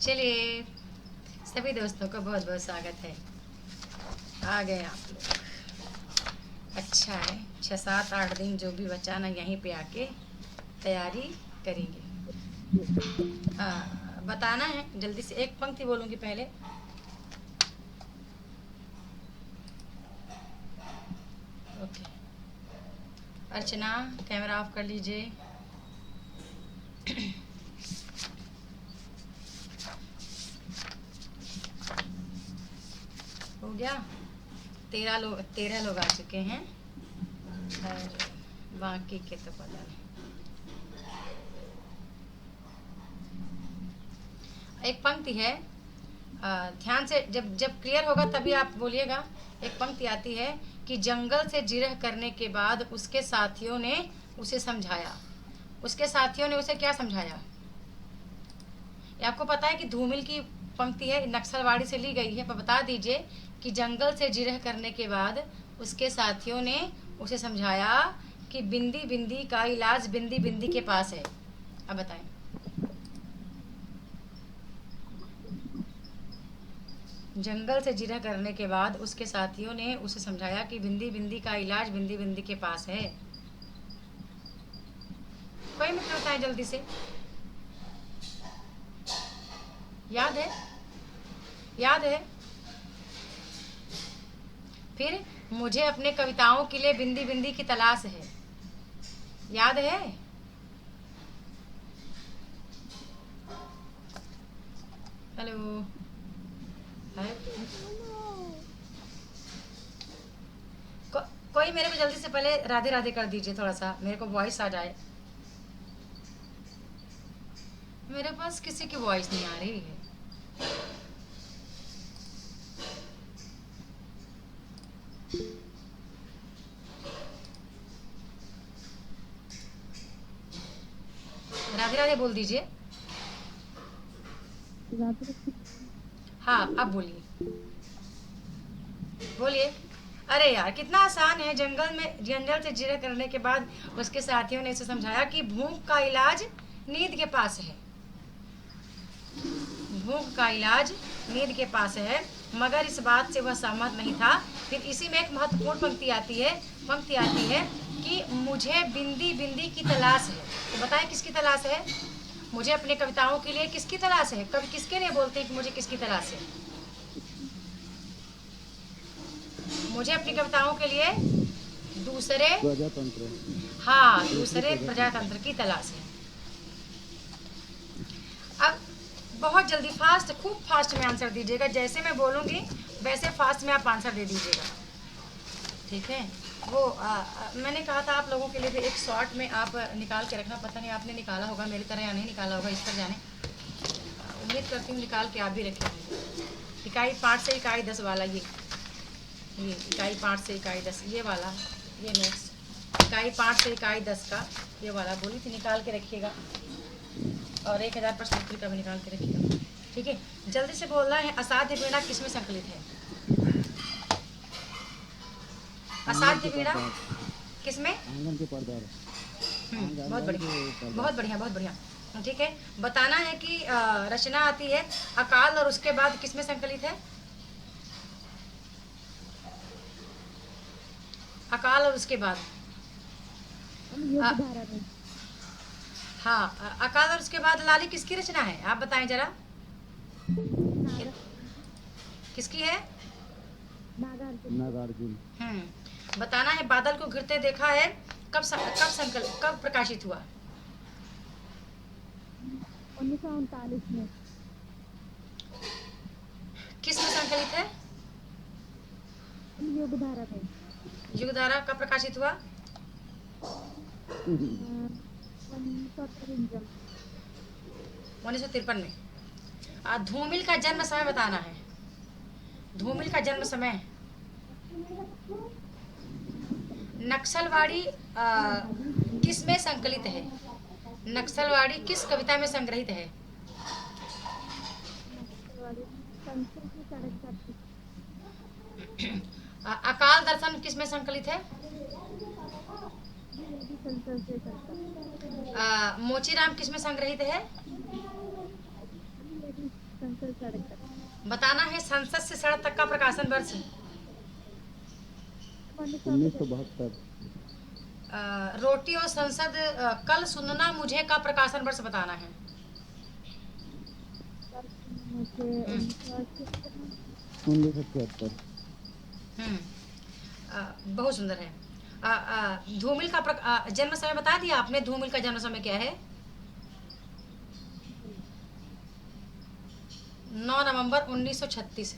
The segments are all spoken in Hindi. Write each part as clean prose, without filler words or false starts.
चलिए, सभी दोस्तों को बहुत बहुत स्वागत है। आ गए आप लोग। अच्छा है, 6 7 8 दिन जो भी बचा ना, यहीं पे आके तैयारी करेंगे। बताना है जल्दी से, एक पंक्ति बोलूँगी पहले। ओके। अर्चना, कैमरा ऑफ कर लीजिए। हो गया। 13 लोग आ चुके हैं और बाकी के तो पता नहीं। एक पंक्ति है, ध्यान से, जब जब क्लियर होगा तभी आप बोलिएगा। एक पंक्ति आती है कि जंगल से जिरह करने के बाद उसके साथियों ने उसे समझाया। उसके साथियों ने उसे क्या समझाया? ये आपको पता है कि धूमिल की पंक्ति है, नक्सलवाड़ी से ली गई है, पर बता दीजिए कि जंगल से जिरह करने के बाद उसके साथियों ने उसे समझाया कि बिंदी बिंदी का इलाज बिंदी बिंदी के पास है। अब बताएं। जंगल से जिरह करने के बाद उसके साथियों ने उसे समझाया कि बिंदी बिंदी का इलाज बिंदी बिंदी के पास है। कोई मित्र बताएं जल्दी से। याद है? याद है? फिर मुझे अपने कविताओं के लिए बिंदी बिंदी की तलाश है। याद है? हेलो। है? कोई मेरे को जल्दी से पहले राधे राधे कर दीजिए, थोड़ा सा मेरे को वॉइस आ जाए। मेरे पास किसी की वॉइस नहीं आ रही है। राधे राधे बोल दीजिए। हाँ, अब बोलिए। बोलिए। अरे यार, कितना आसान है। जंगल से जिरह करने के बाद उसके साथियों ने इसे समझाया कि भूख का इलाज नींद के पास है। भूख का इलाज नींद के पास है, मगर इस बात से वह सहमत नहीं था। फिर इसी में एक महत्वपूर्ण पंक्ति आती है कि मुझे बिंदी बिंदी की तलाश है। तो बताएं किसकी तलाश है? मुझे अपने कविताओं के लिए किसकी तलाश है? कवि किसके लिए बोलते हैं कि मुझे किसकी तलाश है? मुझे अपनी कविताओं के लिए दूसरे प्रजातंत्र। हाँ, दूसरे प्रजातंत्र की तलाश है। अब बहुत जल्दी, फास्ट, खूब फास्ट में आंसर दीजिएगा। जैसे मैं बोलूँगी वैसे फास्ट में आप आंसर दे दीजिएगा, ठीक है? वो मैंने कहा था आप लोगों के लिए भी एक शॉर्ट में आप निकाल के रखना। पता नहीं आपने निकाला होगा मेरी तरह या नहीं निकाला होगा, इस पर जाने। उम्मीद करती हूँ निकाल के आप भी रखेंगे। इकाई 5 से इकाई 10 वाला, ये इकाई 5 से इकाई 10 ये वाला, ये नेक्स्ट इकाई 5 से इकाई 10 का ये वाला बोली थी, निकाल के रखिएगा। और 1000 प्रश्न उत्तर का भी निकाल के रखिएगा, ठीक है? जल्दी से बोलना है, असाध्य वीणा किसमें संकलित है? असाध्य वीणा किसमें? आंगन के पर्दा। बहुत बढ़िया, बहुत बढ़िया, बहुत बढ़िया, ठीक है। बताना है कि रचना आती है अकाल और उसके बाद किसमें संकलित है? अकाल और उसके बाद हाँ, अकाल और उसके बाद लाली किसकी रचना है? आप बताएं जरा, किसकी है? नागार्जुन। बताना है बादल को घिरते देखा है कब प्रकाशित हुआ? 1939 में। किस में संकलित है? युगधारा में। युगधारा कब प्रकाशित हुआ? 1953 में। धूमिल का जन्म समय बताना है। धूमिल का जन्म समय। नक्सलवाड़ी किस में संकलित है? नक्सलवाड़ी किस कविता में संग्रहित है? अकाल दर्शन किस में संकलित है? मोचीराम किस में संग्रहित है? बताना है संसद से सड़क तक का प्रकाशन वर्ष। 1972। रोटी और संसद कल सुनना मुझे का प्रकाशन वर्ष बताना है। मुझे हम्म 1976। हम्म बहुत सुंदर है। धूमिल का जन्म समय बता दिया आपने। धूमिल का जन्म समय क्या है? 9 नवंबर 1936।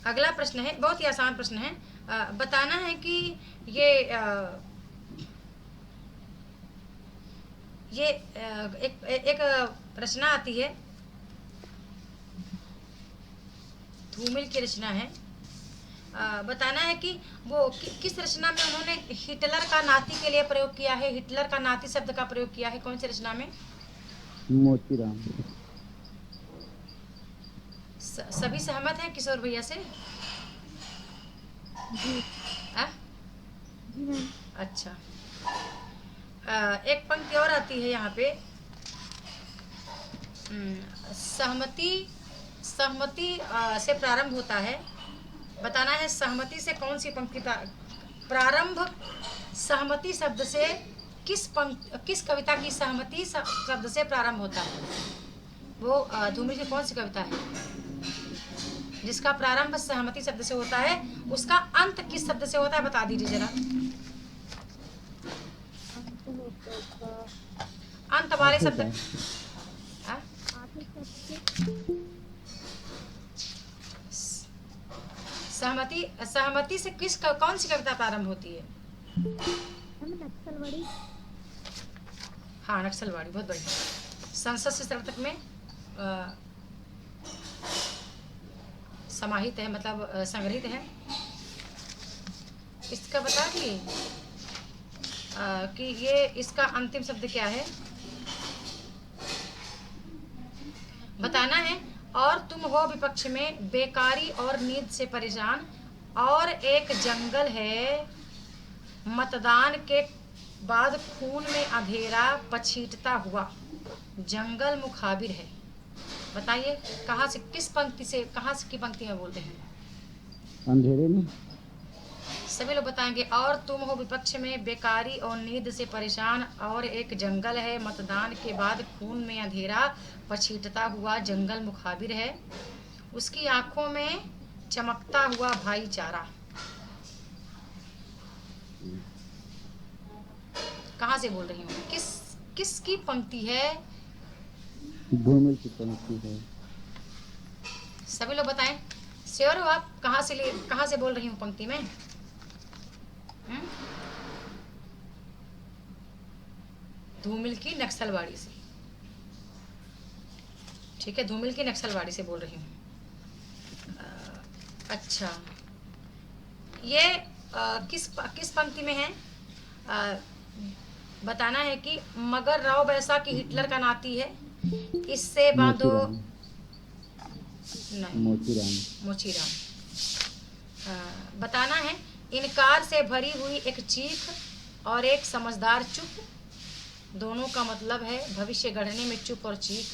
अगला प्रश्न है, बहुत ही आसान प्रश्न है। बताना है कि ये एक रचना आती है, धूमिल की रचना है। बताना है कि वो किस रचना में उन्होंने हिटलर का नाती के लिए प्रयोग किया है। हिटलर का नाती शब्द का प्रयोग किया है कौन सी रचना में? मोचीराम। सभी सहमत हैं किशोर भैया से? जी आ? जी मैम। अच्छा। एक पंक्ति और आती है यहाँ पे। सहमति सहमति से प्रारंभ होता है। बताना है सहमति से कौन सी पंक्ति प्रारंभ। सहमति शब्द से किस कविता की सहमति शब्द से प्रारंभ होता है? वो धूमिल की कौन सी कविता है जिसका प्रारंभ सहमति शब्द से होता है? उसका अंत किस शब्द से होता है बता दीजिए जरा। अंत होता है अंत वाले आखिर शब्द। का। हाँ? आखिर शब्द सहमति से कौन सी कविता प्रारंभ होती है? मैम नक्सलवाड़ी। हाँ, नक्सलवाड़ी। बहुत बढ़िया। संसद से सड़क तक में समाहित है, मतलब संग्रहित है। इसका बता दिए कि ये इसका अंतिम शब्द क्या है? बताना है। और तुम हो विपक्ष में बेकारी और नींद से परेशान, और एक जंगल है मतदान के बाद खून में अंधेरा पछीटता हुआ, जंगल मुखाबिर है। बताइए कहाँ से, किस पंक्ति से, कहाँ से की पंक्ति में बोलते हैं? अंधेरे में। सभी लोग बताएंगे। और तुम हो विपक्ष में बेकारी और नींद से परेशान, और एक जंगल है मतदान के बाद खून में अंधेरा पछीटता हुआ, जंगल मुखाबिर है, उसकी आंखों में चमकता हुआ भाईचारा। कहाँ से बोल रही हूँ? किसकी पंक्ति है? धूमिल की पंक्ति है। सभी लोग बताएं। श्योर हो आप? कहाँ से बोल रही हूँ पंक्ति में? धूमिल की नक्सलवाड़ी से। ठीक है, धूमिल की नक्सलवाड़ी से बोल रही हूँ। अच्छा, ये किस पंक्ति में है? बताना है कि मगर राव बैसा की हिटलर का नाती है, इससे बांधो। नहीं, मोचीराम। बताना है इनकार से भरी हुई एक चीख और एक समझदार चुप, दोनों का मतलब है भविष्य गढ़ने में चुप और चीख।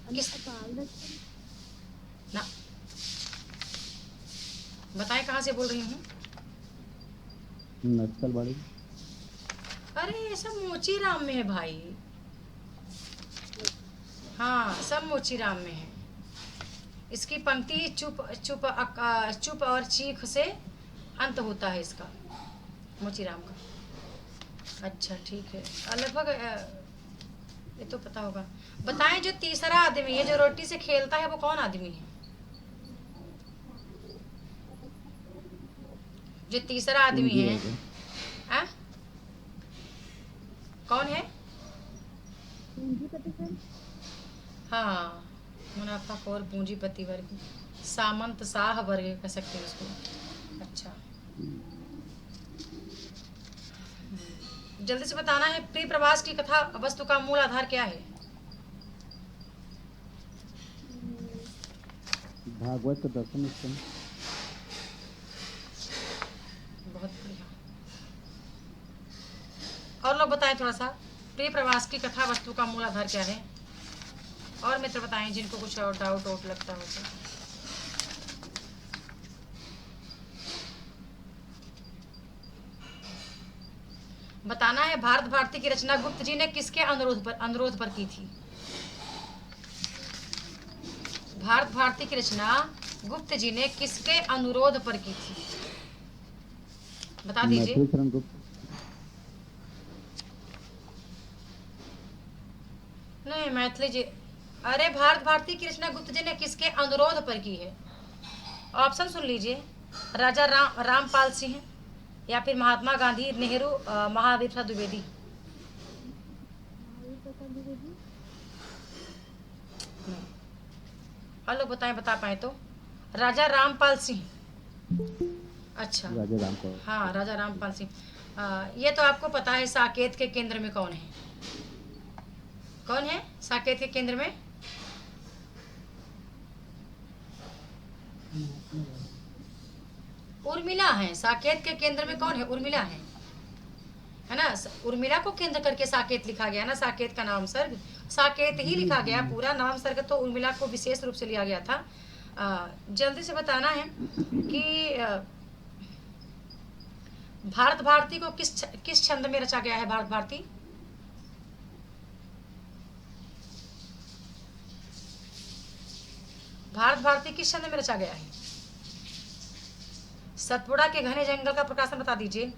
किस ना बताएं कहाँ से बोल रही हूँ? नक्सलवाड़ी। अरे ये सब मोचीराम में है भाई। हाँ, सब मोचीराम में है। इसकी पंक्ति चुप और चीख से अंत होता है इसका, मोचीराम का। अच्छा ठीक है, लगभग ये तो पता होगा। बताएं जो तीसरा आदमी है जो रोटी से खेलता है वो कौन आदमी है? जो तीसरा आदमी है आ? कौन है? हाँ, मुनाफाखोर पूंजीपति वर्ग, सामंत शाह वर्ग कह सकते हैं उसको। अच्छा, जल्दी से बताना है प्रिय प्रवास की कथा वस्तु का मूल आधार क्या है? भागवत का दर्शन स्कंद। बहुत बढ़िया। और लोग बताएं थोड़ा सा, प्रिय प्रवास की कथा वस्तु का मूल आधार क्या है? और मित्र बताएं जिनको कुछ और डाउट आउट लगता हो तो। बताना है। भारत भारती की रचना गुप्त जी ने किसके अनुरोध पर की थी? भारत भारती की रचना गुप्त जी ने किसके अनुरोध पर की थी? बता दीजिए। मैथिली शरण गुप्त। नहीं, मैथिली जी। अरे, भारत भारती की रचना गुप्त जी ने किसके अनुरोध पर की है? ऑप्शन सुन लीजिए। राजा रामपाल सिंह, या फिर महात्मा गांधी, नेहरू, महावीर प्रसाद द्विवेदी। और लोग बताएं, बता पाए तो। राजा रामपाल सिंह। अच्छा, राजा रामपाल। हाँ, राजा रामपाल सिंह। ये तो आपको पता है। साकेत के केंद्र में कौन है? कौन है साकेत के केंद्र में? उर्मिला है। साकेत के केंद्र में कौन है? उर्मिला है ना। उर्मिला को केंद्र करके साकेत लिखा गया ना। साकेत का नाम सर्ग साकेत ही लिखा गया, पूरा नाम सर्ग तो उर्मिला को विशेष रूप से लिया गया था। जल्दी से बताना है कि भारत भारती को किस छंद में रचा गया है? भारत भारती भारत भारती किस छंद में रचा गया है? सतपुड़ा के घने जंगल का प्रकाशन बता दीजिए।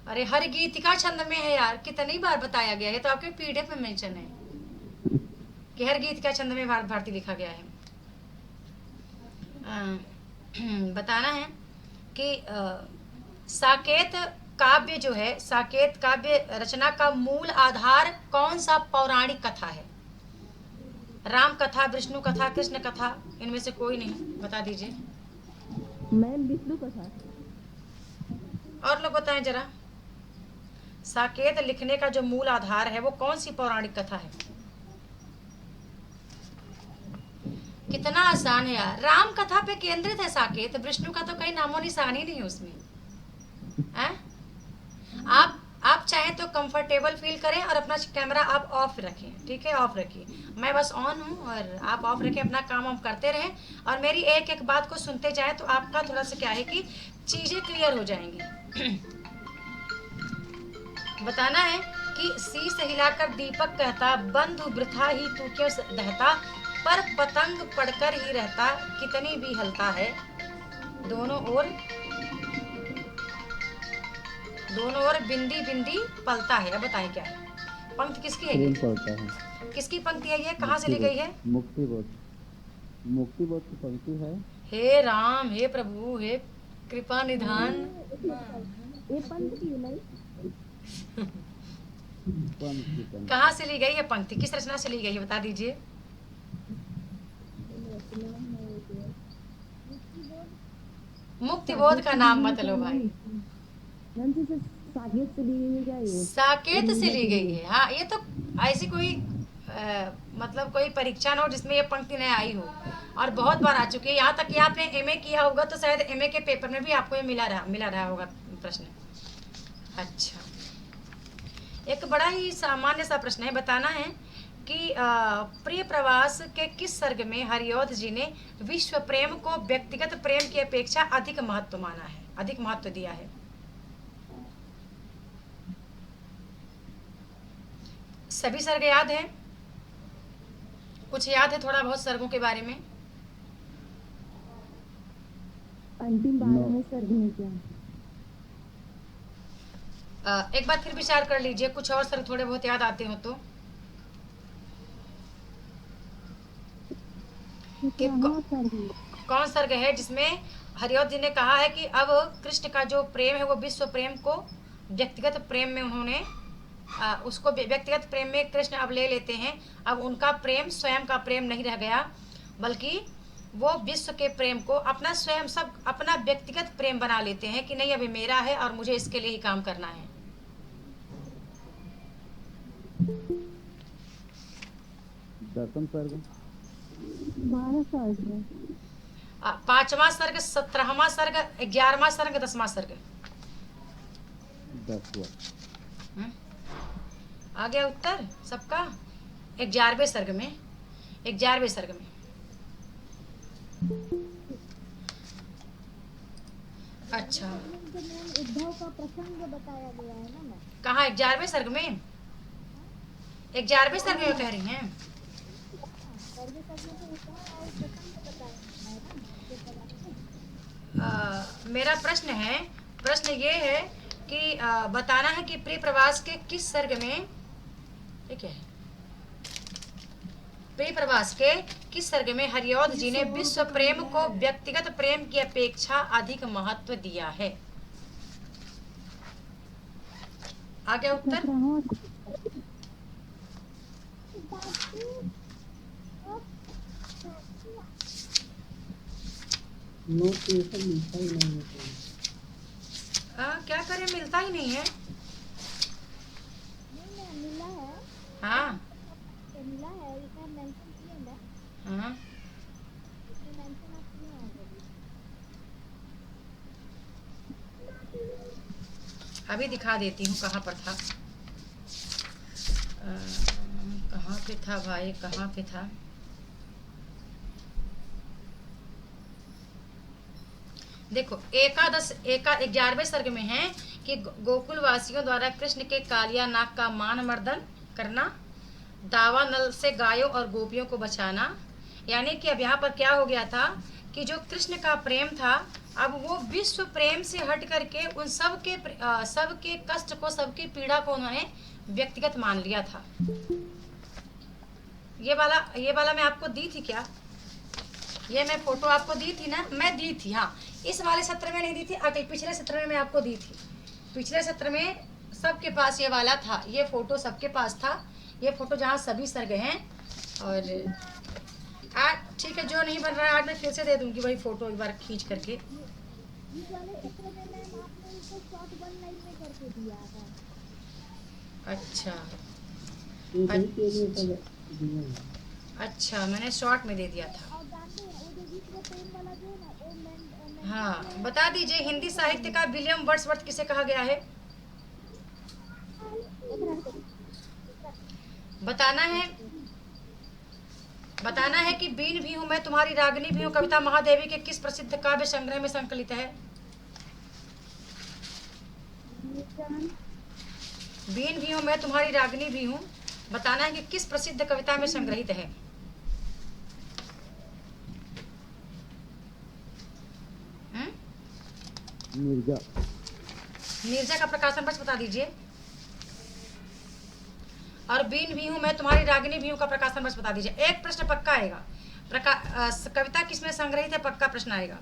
अरे, हर गीतिका छंद में है यार, कितनी बार बताया गया है। तो आपके पीडीएफ में मेंशन है कि हर गीतिका छंद में भारत भारती लिखा गया है। बताना है कि साकेत काव्य जो है, साकेत काव्य रचना का मूल आधार कौन सा पौराणिक कथा है? राम कथा, विष्णु कथा, कृष्ण कथा, इनमें से कोई नहीं। बता दीजिए। मैम, विष्णु कथा। और लोग बताएं जरा, साकेत लिखने का जो मूल आधार है वो कौन सी पौराणिक कथा है? कितना आसान है यार। राम कथा पे केंद्रित है साकेत। विष्णु का तो कहीं नामो निशान ही नहीं है उसमें। है? आप चाहें तो कंफर्टेबल फील करें और अपना कैमरा आप ऑफ रखें, ठीक है? ऑफ रखिए। मैं बस ऑन हूँ और आप ऑफ रखें, अपना काम हम करते रहें और मेरी एक एक बात को सुनते जाएं, तो आपका थोड़ा सा क्या है कि चीज़ें क्लियर हो जाएंगी। बताना है कि शीश हिलाकर दीपक कहता, बंधु वृथा ही तू क्यों दहता, पर पतंग पड़कर ही रहता, कितनी भी हलता है, दोनों ओर बिंदी बिंदी पलता है। अब बताएं क्या है? पंक्ति किसकी है ये? पड़ता है। किसकी पंक्ति है ये? कहाँ से ली गई है? मुक्ति बोध की पंक्ति है। हे राम, हे प्रभु, हे कृपा निधान। ये पंथ की नहीं। कहाँ से ली गई है पंक्ति? किस रचना से ली गई है? बता दीजिए। मुक्ति बोध का नाम मत लो भाई। साकेत से ली गई है क्या ये? साकेत से ली गई है। हाँ, ये तो ऐसी कोई मतलब कोई परीक्षा ना हो जिसमें ये पंक्ति नहीं आई हो, और बहुत बार आ चुकी है। यहाँ तक कि आपने एमए किया होगा तो शायद एमए के पेपर में भी आपको ये मिला रहा होगा प्रश्न। अच्छा, एक बड़ा ही सामान्य सा प्रश्न है। बताना है कि प्रिय प्रवास के किस सर्ग में हरिऔध जी ने विश्व प्रेम को व्यक्तिगत प्रेम की अपेक्षा अधिक महत्व माना है, अधिक महत्व दिया है? सभी सर्ग याद है? कुछ याद है थोड़ा बहुत सर्गों के बारे में? अंतिम 12वें सर्ग में क्या? एक बार फिर विचार कर लीजिए, कुछ और सर्ग थोड़े बहुत याद आते हो तो। कि कौन सर्ग है जिसमें हरिऔध जी ने कहा है कि अब कृष्ण का जो प्रेम है वो विश्व प्रेम को व्यक्तिगत प्रेम में उन्होंने उसको व्यक्तिगत प्रेम में कृष्ण अब ले लेते हैं। अब उनका प्रेम स्वयं का प्रेम नहीं रह गया, बल्कि वो विश्व के प्रेम को अपना स्वयं सब अपना व्यक्तिगत प्रेम बना लेते हैं कि नहीं, अभी मेरा है और मुझे इसके लिए ही काम करना है। दसम सर्ग 12 सर्ग है। पांचवा सर्ग, 17वां सर्ग, 11वां सर्ग, 10वां सर्ग। 10वां। हम्म? आ गया उत्तर सबका? 11वें सर्ग में, 11वें सर्ग में। अच्छा, जो मैम उद्धव का प्रसंग बताया गया है ना मैम, कहाँ? 11वें सर्ग में, 11वें सर्ग में कह रही हैं? सर्वे करने से उद्धव का एक प्रसंग बताया गया है ना जो पढ़ा है। मेरा प्रश्न है, प्रश्न ये है कि बताना है कि प्रिय प्रवास के किस सर्ग में, ये क्या है, प्रिय प्रवास के किस सर्ग में हरिऔध जी ने विश्व प्रेम को व्यक्तिगत प्रेम की अपेक्षा अधिक महत्व दिया है? आ गया उत्तर? नोटिफिकेशन मिलता ही नहीं है। क्या करें, मिलता ही नहीं है। नहीं मैम मिला है, हाँ तो मिला है, इसमें मेंशन किए ना, हाँ, इसमें मेंशन आप किए हैं ऑलरेडी। अभी दिखा देती हूँ कहाँ पर था। कहाँ पे था भाई, कहाँ पे था? देखो, 11वें सर्ग में है कि गोकुल वासियों द्वारा कृष्ण के कालिया नाग का मान मर्दन करना, दावा नल से गायों और गोपियों को बचाना। यानी कि अब यहाँ पर क्या हो गया था कि जो कृष्ण का प्रेम था, अब वो विश्व प्रेम से हट करके उन सबके कष्ट को, सबकी पीड़ा को उन्होंने व्यक्तिगत मान लिया था। ये वाला मैं आपको दी थी क्या? ये मैं फोटो आपको दी थी ना? मैं दी थी, हाँ। इस वाले सत्र में नहीं दी थी, अगले पिछले सत्र में मैं आपको दी थी। पिछले सत्र में सबके पास ये वाला था, ये फोटो सबके पास था। ये फोटो जहाँ सभी सर्ग हैं। और आज ठीक है, जो नहीं बन रहा है आज मैं फिर से दे दूंगी वही फोटो एक बार खींच करके। इस वाले सत्र में मैम आपने इसको शॉर्ट 1 लाइन में करके दिया था। अच्छा ये नहीं के लिए सब दिए हैं। अच्छा, मैंने शॉर्ट में दे दिया था। और जानते हैं वो जो विश्व प्रेम वाला जो है ना, वो मैं हाँ, बता दीजिए हिंदी साहित्य का विलियम वर्ड्सवर्थ किसे कहा गया है? बताना है, बताना है कि बीन भी हूँ मैं तुम्हारी रागनी भी हूँ कविता महादेवी के किस प्रसिद्ध काव्य संग्रह में संकलित है? बीन भी हूँ मैं तुम्हारी रागनी भी हूँ, बताना है कि किस प्रसिद्ध कविता में संग्रहित है? मिर्जा। नीरजा का प्रकाशन वर्ष बता दीजिए। और बीन भी हूँ मैं तुम्हारी रागिनी भी हूँ का प्रकाशन वर्ष बता दीजिए। एक प्रश्न पक्का आएगा। कविता किसमें संग्रहित है, पक्का प्रश्न आएगा।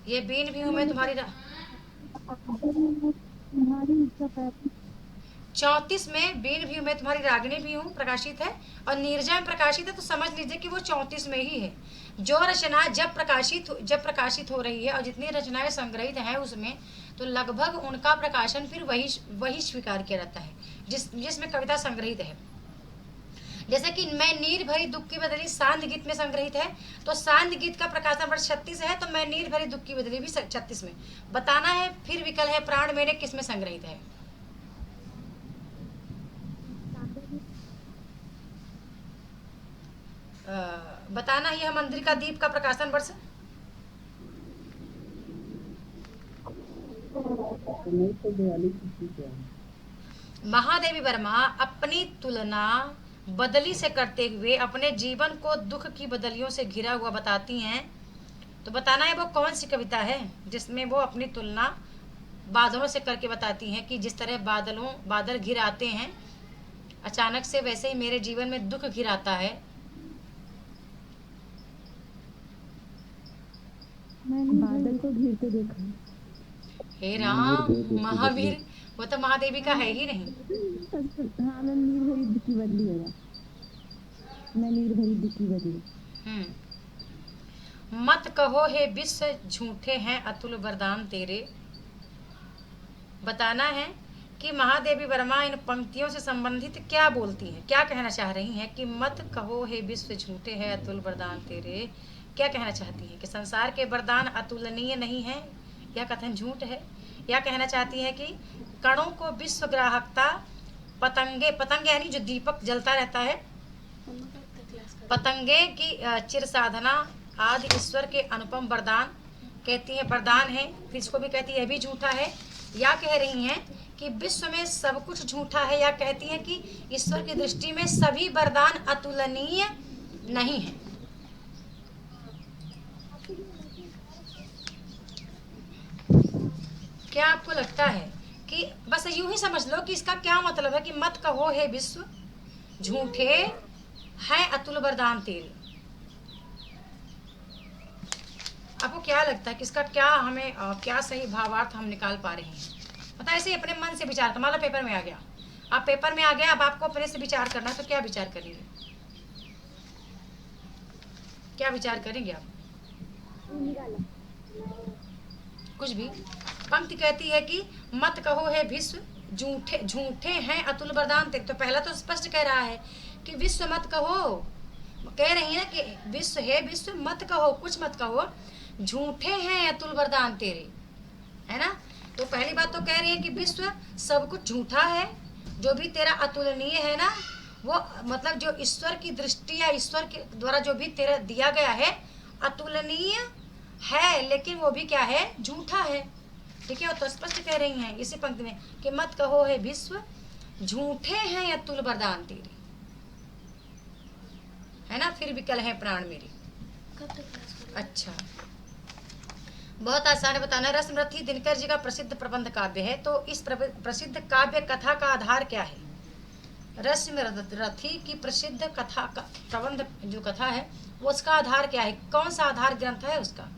ये बीन भी हूँ मैं तुम्हारी 34 में बीन भी हूँ मैं तुम्हारी रागिनी भी हूँ प्रकाशित है, और नीरजा में प्रकाशित है, तो समझ लीजिए कि वो 34 में ही है। जो रचना जब प्रकाशित हो रही है और जितनी रचनाएं संग्रहित हैं उसमें, तो लगभग उनका प्रकाशन फिर वही स्वीकार किया जाता है जिसमें कविता संग्रहित है। जैसे कि मैं नीर भरी दुख की बदली सांध गीत में संग्रहित है, तो सांध गीत का प्रकाशन वर्ष 36 है, तो मैं नीर भरी दुख की बदली भी 36 में। बताना है फिर विकल्प है प्राण मेरे किसमें संग्रहित है? बताना ही है मंदिर का दीप का प्रकाशन वर्ष। नहीं तो 42 की क्या है? महादेवी वर्मा अपनी तुलना बदली से करते हुए अपने जीवन को दुख की बदलियों से घिरा हुआ बताती हैं, तो बताना है वो कौन सी कविता है जिसमें वो अपनी तुलना बादलों से करके बताती हैं कि जिस तरह बादल घिर आते हैं अचानक से, वैसे ही मेरे जीवन में दुख घिर आता है। बादल को घिरते देखा। हे राम, महावीर, वो तो महादेवी का है ही नहीं। हाँ मैम, नीर भरी दुख की बदली होगा। मैं नीर भरी दुख की बदली। मत कहो हे विश्व झूठे हैं अतुल वरदान तेरे। बताना है कि महादेवी वर्मा इन पंक्तियों से संबंधित क्या बोलती हैं, क्या कहना चाह रही हैं कि मत कहो हे विश्व झूठे है अतुल वरदान तेरे। क्या कहना चाहती हैं कि संसार के वरदान अतुलनीय नहीं है, यह कथन झूठ है। या कहना चाहती हैं कि कणों को विश्व ग्राहकता, पतंगे, पतंग यानी जो दीपक जलता रहता है, पतंगे की चिर साधना आदि ईश्वर के अनुपम वरदान कहती है, वरदान है। फिर इसको भी कहती है यह भी झूठा है। या कह रही हैं कि विश्व में सब कुछ झूठा है। या कहती हैं कि ईश्वर की दृष्टि में सभी वरदान अतुलनीय नहीं है। क्या आपको लगता है कि बस यूं ही समझ लो कि इसका क्या मतलब है कि मत कहो हे विश्व झूठे हैं अतुल वरदान तेरे। आपको क्या लगता है कि इसका क्या हमें क्या सही भावार्थ हम निकाल पा रहे हैं? पता ऐसे ही अपने मन से विचार कर, मान लो पेपर में आ गया, आप पेपर में आ गया, अब आपको अपने से विचार करना है, तो क्या विचार करेंगे? क्या विचार करेंगे आप? कुछ भी। पंक्ति कहती है कि मत कहो हे विश्व झूठे झूठे हैं अतुल वरदान तेरे। तो पहला तो स्पष्ट कह रहा है कि विश्व मत कहो, कह रही है कि विश्व है, विश्व मत कहो, कुछ मत कहो, झूठे हैं अतुल वरदान तेरे, है ना। तो पहली बात तो कह रही है कि विश्व सब कुछ झूठा है, जो भी तेरा अतुलनीय है ना, वो मतलब जो ईश्वर की दृष्टि या ईश्वर के द्वारा जो भी तेरा दिया गया है अतुलनीय है, लेकिन वो भी क्या है, झूठा है। ठीक है, तो स्पष्ट कह रही हैं इसी पंक्ति में कि मत कहो हे विश्व झूठे हैं अतुल वरदान तेरे, है ना। फिर भी कल है प्राण मेरी। अच्छा, बहुत आसान है बताना। रसमरथी दिनकर जी का प्रसिद्ध प्रबंध काव्य है, तो इस प्रसिद्ध काव्य कथा का आधार क्या है? रसमरथी की प्रसिद्ध कथा का प्रबंध जो कथा है वो उसका आधार क्या है? कौन सा आधार ग्रंथ है उसका?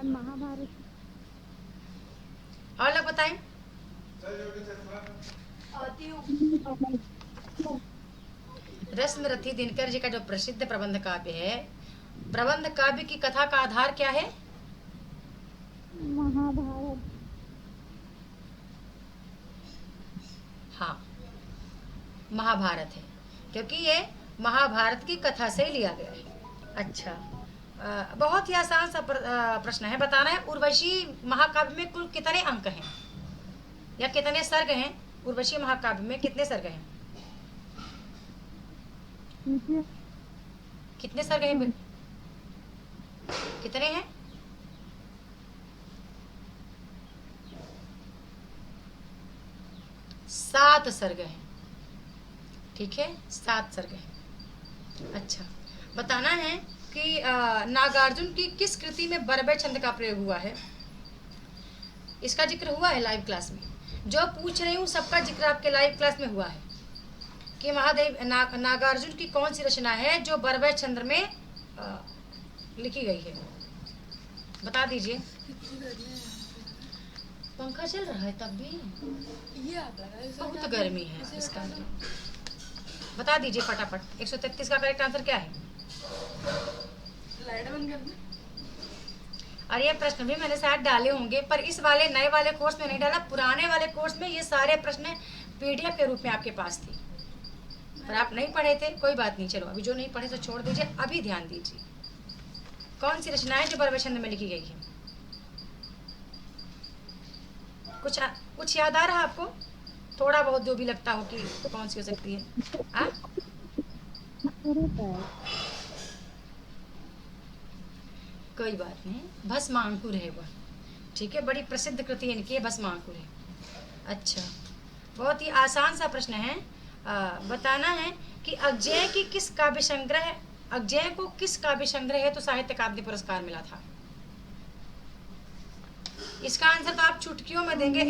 महाभारत। और लोग बताएं। रसमरथी दिनकर जी का जो प्रसिद्ध प्रबंध काव्य है, प्रबंध काव्य की कथा का आधार क्या है? महाभारत। हाँ, महाभारत है, क्योंकि ये महाभारत की कथा से लिया गया है। अच्छा, बहुत ही आसान सा प्रश्न है, बताना है उर्वशी महाकाव्य में कुल कितने अंक हैं या कितने सर्ग हैं? उर्वशी महाकाव्य में कितने सर्ग हैं? कितने सर्ग हैं? कितने हैं? सात सर्ग हैं। ठीक है, 7 सर्ग हैं। अच्छा, बताना है कि नागार्जुन की किस कृति में बरबे छंद का प्रयोग हुआ है? इसका जिक्र हुआ है लाइव क्लास में। जो पूछ रही हूँ सबका जिक्र आपके लाइव क्लास में हुआ है कि महादेव नागार्जुन की कौन सी रचना है जो बरबे छंद में लिखी गई है? बता दीजिए। पंखा चल रहा है तब भी, ये आप लगा बहुत गर्मी है इसका। बता दीजिए फटाफट। 133 का करेक्ट आंसर क्या है? लाइट बंद कर दे। और ये प्रश्न भी मैंने शायद डाले होंगे, पर इस वाले नए वाले कोर्स में नहीं डाला। पुराने वाले कोर्स में ये सारे प्रश्न पीडीएफ के रूप में आपके पास थे, पर आप नहीं पढ़े थे। कोई बात नहीं, चलो अभी जो नहीं पढ़े तो छोड़ दीजिए, अभी ध्यान दीजिए। कौन सी रचना है जो बरबे छंद में लिखी गई है? कुछ याद आ रहा है आपको? थोड़ा बहुत जो भी लगता हो कि कौन सी हो सकती है। कोई बात नहीं, भस्मांकुर है वह। ठीक है, बड़ी प्रसिद्ध कृति इनकी है, भस्मांकुर है। अच्छा, बहुत ही आसान सा प्रश्न है। बताना है कि अज्ञेय की किस काव्य संग्रह, अज्ञेय को किस काव्य संग्रह है तो साहित्य अकादमी पुरस्कार मिला था? इसका आंसर तो आप चुटकियों में देंगे,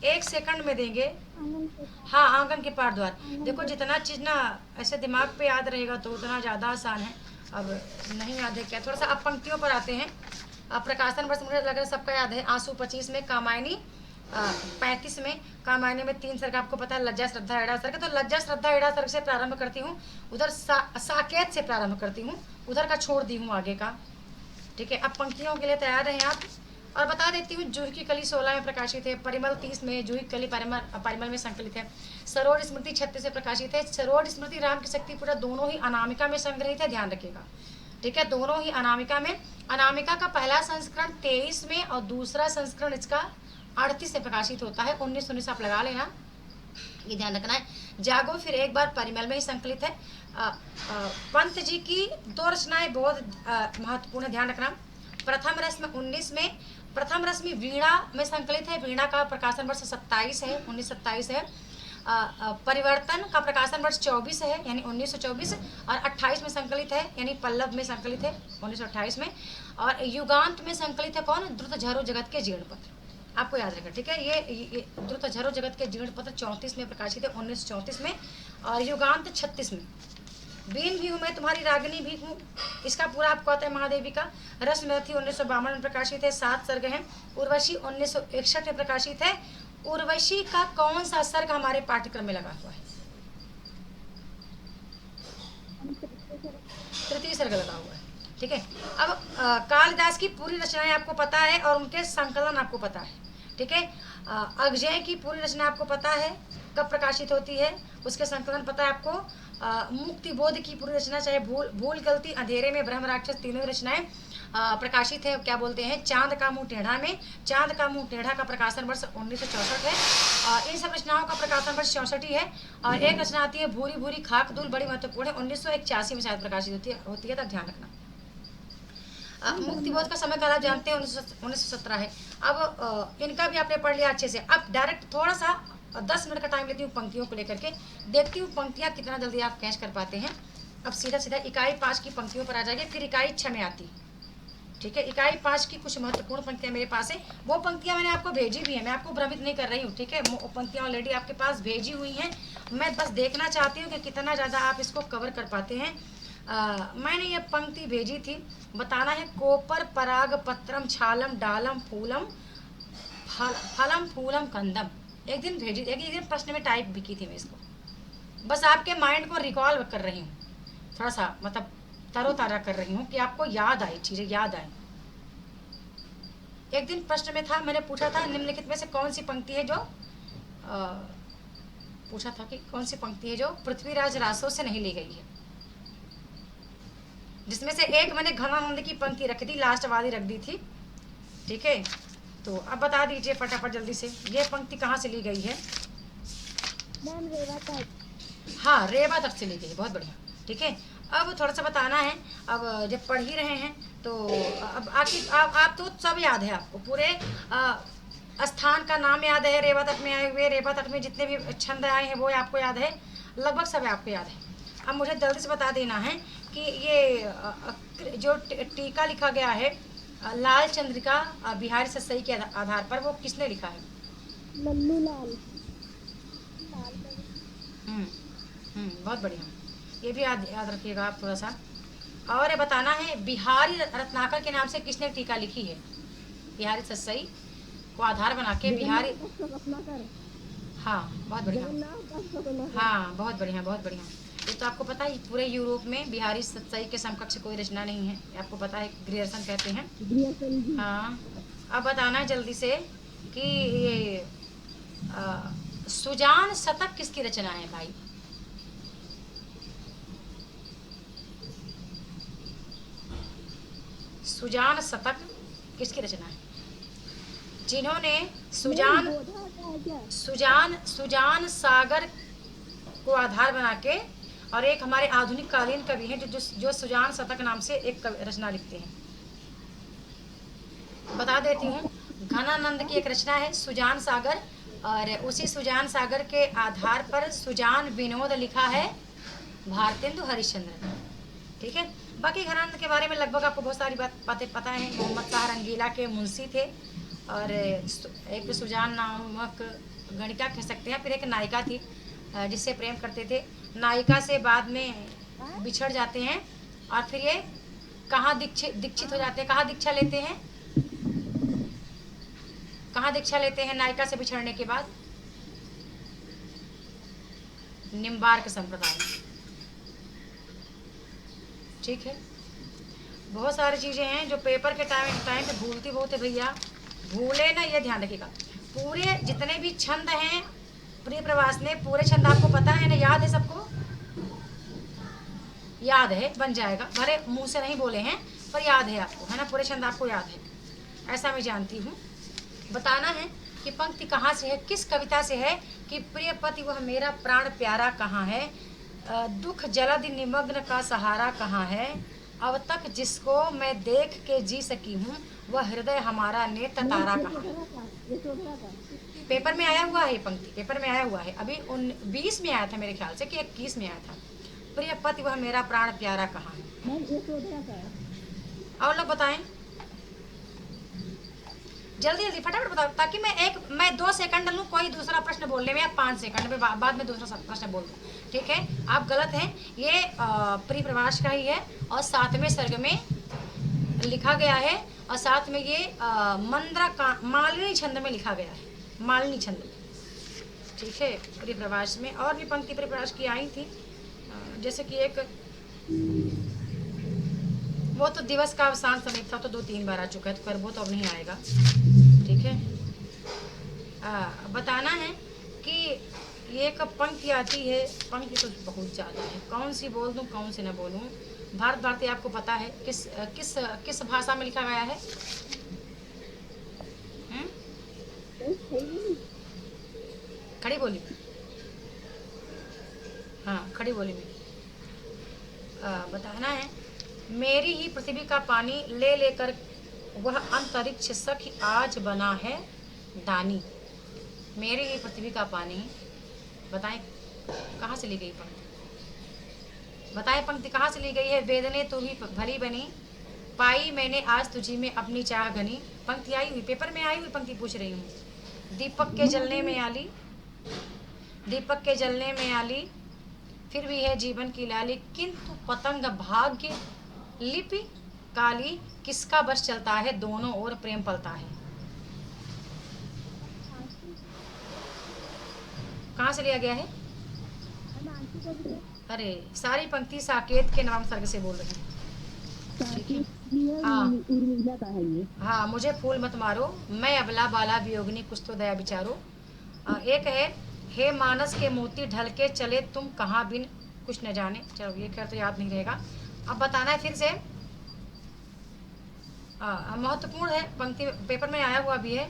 एक सेकंड में देंगे। हाँ, आंगन के पार द्वार। देखो, जितना चीज ना ऐसे दिमाग पे याद रहेगा तो उतना ज़्यादा आसान है। अब नहीं याद है क्या? थोड़ा सा अब पंक्तियों पर आते हैं। अब प्रकाशन वर्ष मुझे लग रहा है सबका याद है। आंसू 25 में, कामायनी 35 में। कामायनी में 3 सर्ग आपको पता है, लज्जा श्रद्धा एड़ा सर्ग। तो लज्जा श्रद्धा एड़ा सर्ग से प्रारंभ करती हूँ, उधर साकेत से प्रारंभ करती हूँ, उधर का छोड़ दी हूँ आगे का। ठीक है, अब पंक्तियों के लिए तैयार रहें आप। और बता देती हूँ, जूही की कली 16 में प्रकाशित है, परिमल 30 में, जूही की कली परिमल में संकलित है, सरोज स्मृति 36 में प्रकाशित है। सरोज स्मृति राम की शक्तिपुरा दोनों ही अनामिका में संग्रहित है, ध्यान रखिएगा। ठीक है, दोनों ही अनामिका में। अनामिका का पहला संस्करण 23 में और दूसरा संस्करण इसका 38 में प्रकाशित होता है। 19 आप लगा लेना, ये ध्यान रखना है। जागो फिर एक बार परिमल में ही संकलित है। पंत जी की 2 रचनाएं बहुत महत्वपूर्ण, ध्यान रखना। प्रथम रस में 19 में, प्रथम रस में वीणा में संकलित है, वीणा का प्रकाशन वर्ष 27 है, 1927 है। परिवर्तन का प्रकाशन वर्ष 24 है, यानी 1924, और 28 में संकलित है, यानी पल्लव में संकलित है 1928 में। और युगांत में संकलित है कौन? द्रुत झरो जगत के जीर्ण पत्र, आपको याद रखना। ठीक है, ये द्रुत झरो जगत के जीर्ण पत्र 34 में प्रकाशित है, 1934 में, और युगांत 36 में। बीन भी हूँ मैं तुम्हारी रागिनी भी हूँ, इसका पूरा आपको आता है महादेवी का। रस में थी 1952 में प्रकाशित है, 7 सर्ग हैं। उर्वशी 1961 में प्रकाशित है। उर्वशी का कौन सा सर्ग हमारे पाठ्यक्रम में लगा हुआ है? तृतीय सर्ग लगा हुआ है। ठीक है, अब कालिदास की पूरी रचनाएं आपको पता है और उनके संकलन आपको पता है। ठीक है, अगजय की पूरी रचना आपको पता है कब प्रकाशित होती है, उसके संकलन पता है आपको। मुक्ति बोध की पूरी रचना, चाहे भूल गलती, अंधेरे में, ब्रह्म राक्षस, तीनों ही रचनाएं प्रकाशित है, क्या बोलते हैं, चांद का मुंह टेढ़ा में। चांद का मुंह टेढ़ा का प्रकाशन वर्ष 1964 है, और इन सब रचनाओं का प्रकाशन वर्ष 64 ही है। और एक रचना आती है भूरी भूरी खाक धूल, बड़ी महत्वपूर्ण है, 1981 में शायद प्रकाशित होती है, तब ध्यान रखना। मुक्ति बोध का समय काल आप जानते हैं 1917 है। अब इनका भी आपने पढ़ लिया अच्छे से। अब डायरेक्ट थोड़ा सा 10 मिनट का टाइम लेती हूँ पंक्तियों को लेकर के, देखती हूँ पंक्तियाँ कितना जल्दी आप कैच कर पाते हैं। अब सीधा सीधा इकाई 5 की पंक्तियों पर आ जाएंगे, फिर इकाई 6 में आती। ठीक है, इकाई 5 की कुछ महत्वपूर्ण पंक्तियाँ मेरे पास है, वो पंक्तियाँ मैंने आपको भेजी भी है, मैं आपको भ्रमित नहीं कर रही हूँ। ठीक है, वो पंक्तियाँ ऑलरेडी आपके पास भेजी हुई हैं, मैं बस देखना चाहती हूँ कि कितना ज़्यादा आप इसको कवर कर पाते हैं। मैंने ये पंक्ति भेजी थी, बताना है, कोपर पराग पत्रम छालम डालम फूलम फलम फूलम कंदम। एक दिन भेजी, एक दिन प्रश्न में टाइप भी की थी मैं इसको, बस आपके माइंड को रिकॉल कर रही हूँ, थोड़ा सा मतलब तरोताजा कर रही हूँ कि आपको याद आए, चीज़ें याद आए। एक दिन प्रश्न में था, मैंने पूछा था निम्नलिखित में से कौन सी पंक्ति है जो पूछा था कि कौन सी पंक्ति है जो पृथ्वीराज रासो से नहीं ली गई है, जिसमें से एक मैंने घनानंद की पंक्ति रख दी, लास्ट वाली रख दी थी। ठीक है, तो अब बता दीजिए फटाफट जल्दी से, ये पंक्ति कहाँ से ली गई है? मैम रेवा तट। हाँ, रेवा तट से ली गई, बहुत बढ़िया। ठीक है, अब थोड़ा सा बताना है, अब जब पढ़ ही रहे हैं तो अब आप तो सब याद है आपको, पूरे स्थान का नाम याद है, रेवा तट में आए हुए, रेवा तट में जितने भी छंद आए हैं वो आपको याद है, लगभग सब आपको याद है। अब मुझे जल्दी से बता देना है कि ये जो टीका लिखा गया है लाल चंद्रिका बिहारी सतसई के आधार पर, वो किसने लिखा है? लल्लू लाल। बहुत बढ़िया, ये भी याद रखिएगा आप थोड़ा सा। और ये बताना है, बिहारी रत्नाकर के नाम से किसने टीका लिखी है? बिहारी सतसई को आधार बना के बिहारी, हाँ बहुत बढ़िया, हाँ बहुत बढ़िया, बहुत बढ़िया। ये तो आपको पता है पूरे यूरोप में बिहारी सतसई के समकक्ष कोई रचना नहीं है, आपको पता है, ग्रियर्सन कहते हैं। हाँ, अब बताना है जल्दी से कि ये सुजान शतक किसकी रचना है भाई? सुजान शतक किसकी रचना है? जिन्होंने सुजान सागर को आधार बना के, और एक हमारे आधुनिक कालीन कवि हैं जो सुजान शतक नाम से एक रचना लिखते हैं। बता देती हूँ, घनानंद की एक रचना है सुजान सागर, और उसी सुजान सागर के आधार पर सुजान विनोद लिखा है भारतेंदु हरिश्चंद्र। ठीक है, बाकी घनानंद के बारे में लगभग आपको बहुत सारी बातें पता है। मोहम्मद शाह रंगीला के मुंशी थे, और एक सुजान नामक गणिका कह सकते हैं, फिर एक नायिका थी जिससे प्रेम करते थे। नायिका से बाद में बिछड़ जाते हैं, और फिर ये कहाँ दीक्षित हो जाते हैं, कहाँ दीक्षा लेते हैं, कहाँ दीक्षा लेते हैं नायिका से बिछड़ने के बाद? निम्बार्क संप्रदाय। ठीक है, बहुत सारी चीज़ें हैं जो पेपर के टाइम टाइम पे भूलती बहुत है भैया, भूले ना, ये ध्यान रखिएगा। पूरे जितने भी छंद हैं प्रिय प्रवास में, पूरे छंद आपको पता है ना, याद है सबको? याद है, बन जाएगा, भले मुंह से नहीं बोले हैं पर याद है आपको, है ना? पूरे छंद आपको याद है, ऐसा मैं जानती हूँ। बताना है कि पंक्ति कहाँ से है, किस कविता से है कि प्रिय पति वह मेरा प्राण प्यारा कहाँ है, दुख जलद निमग्न का सहारा कहाँ है, अब तक जिसको मैं देख के जी सकी हूँ वह हृदय हमारा नेत्र तारा कहाँ है। यशोधरा का पेपर में आया हुआ है ये पंक्ति, पेपर में आया हुआ है, अभी 20 में आया था मेरे ख्याल से कि 21 में आया था। प्रिय पति वह मेरा प्राण प्यारा कहाँ है। मैम यशोधरा का है। और लोग बताएं, जल्दी जल्दी फटाफट बताओ, ताकि मैं 2 सेकंड लूँ कोई दूसरा प्रश्न बोलने में, या 5 सेकंड में बाद में दूसरा प्रश्न बोल दूँ, ठीक है? आप गलत हैं, ये प्रिय प्रवास का ही है और 7वें सर्ग में लिखा गया है, और साथ में ये मंद्रा का मालिनी छंद में लिखा गया है, मालिनी छंद में, ठीक है? प्रिय प्रवास में और भी पंक्ति प्रिय प्रवास की आई थी, जैसे कि एक वो तो दिवस का अवसान समय था, तो 2-3 बार आ चुका है, तो कर वो तो अब नहीं आएगा, ठीक है? बताना है कि ये एक पंक्ति आती है, पंक्ति तो बहुत ज़्यादा है, कौन सी बोल दूँ कौन सी ना बोलूँ। भारत भारती आपको पता है किस किस किस भाषा में लिखा गया है? खड़ी बोली में, हाँ खड़ी बोली में। बताना है, मेरी ही पृथ्वी का पानी ले लेकर वह अंतरिक्ष सखी आज बना है दानी। मेरी ही पृथ्वी का पानी, बताएं कहाँ से ली गई पंक्ति? बताएं पंक्ति कहाँ से ली गई है? वेदने तो ही भली बनी, पाई मैंने आज तुझी में अपनी चाह घनी। पंक्ति आई हुई, पेपर में आई हुई पंक्ति पूछ रही हूँ। दीपक के जलने में आली, दीपक के जलने में आली, फिर भी है जीवन की लाली, किंतु पतंग भाग्य लिपि काली, किसका बस चलता है दोनों ओर प्रेम पलता है। कहाँ से लिया गया है? अरे सारी पंक्ति साकेत के नाम सर्ग से बोल रही है, ठीक है? हाँ, मुझे फूल मत मारो, मैं अबला बाला वियोगिनी, कुछ तो दया विचारो। एक है, हे मानस के मोती ढल के चले तुम कहाँ बिन कुछ न जाने। चलो ये खैर तो याद नहीं रहेगा, अब बताना है फिर से। महत्वपूर्ण है पंक्ति, पेपर में आया हुआ भी है।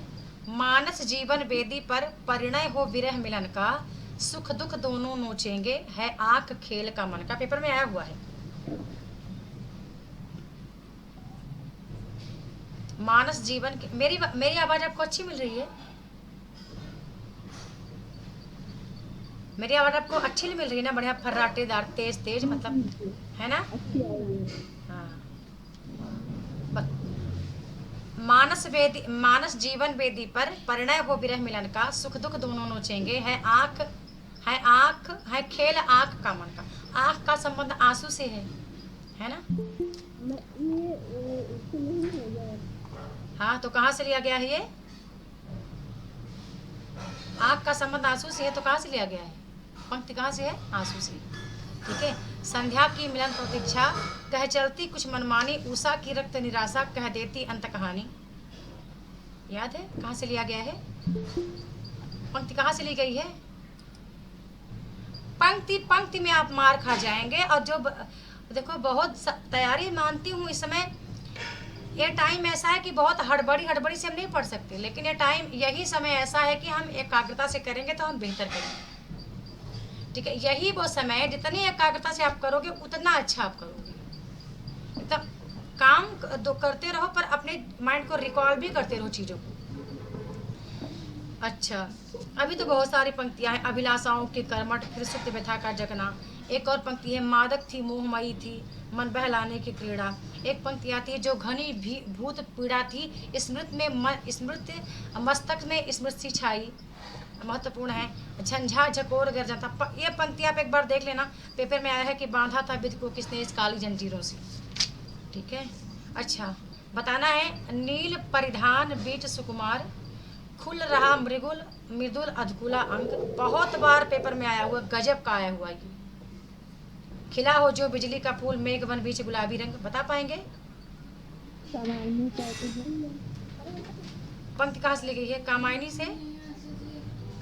मानस जीवन वेदी पर परिणय हो विरह मिलन का, सुख दुख दोनों नोचेंगे है आंख खेल का मन का। पेपर में आया हुआ है। मानस जीवन मेरी आवाज आपको अच्छी मिल रही है? मेरी आवाज आपको अच्छी मिल रही है ना? बढ़िया फर्राटेदार, तेज तेज, मतलब है ना? हाँ। मानस जीवन वेदी पर परिणय हो विरह मिलन का, सुख दुख दोनों नोचेंगे है आंख है खेल आंख का मन का। आंख का संबंध आंसू से है ना? हाँ, तो कहाँ से लिया गया है ये? आंख का संबंध आंसू से है, तो कहाँ से लिया गया है? पंक्ति कहाँ से है? आंसू से, ठीक है? संध्या की मिलन प्रतीक्षा, कह चलती कुछ मनमानी, उषा की रक्त निराशा, कह देती अंत कहानी। याद है कहाँ से लिया गया है? पंक्ति कहाँ से ली गई है? पंक्ति में आप मार खा जाएंगे। और जो देखो, बहुत तैयारी मानती हूँ इस समय, ये टाइम ऐसा है कि बहुत हड़बड़ी से हम नहीं पढ़ सकते, लेकिन ये टाइम, यही समय ऐसा है कि हम एकाग्रता से करेंगे तो हम बेहतर करेंगे, ठीक है? यही वो समय है, जितनी एकाग्रता से आप करोगे उतना अच्छा आप करोगे। तो काम तो करते रहो, पर अपने माइंड को रिकॉल भी करते रहो चीज़ों को। अच्छा, अभी तो बहुत सारी पंक्तियाँ हैं। अभिलाषाओं के कर्मठ, फिर सुप्त व्यथा का जगना। एक और पंक्ति है, मादक थी मोहमयी थी, मन बहलाने की क्रीड़ा। एक पंक्ति आती है, जो घनी भी भूत पीड़ा थी, स्मृत मस्तक में स्मृति छाई। महत्वपूर्ण है। झंझा झकोर गर्जनता, ये पंक्ति आप एक बार देख लेना, पेपर में आया है कि बांधा था विधि को किसने इस काली जंजीरों से, ठीक है? अच्छा, बताना है, नील परिधान बीच सुकुमार, खुल रहा मृदुल अधकुला अंग। बहुत बार पेपर में आया हुआ, गजब का आया हुआ ये। खिला हो जो बिजली का फूल, मेघ वन बीच गुलाबी रंग। बता पाएंगे? सामान्य कहते हैं। पंक्ति कहाँ से ली गई है? कामायनी से,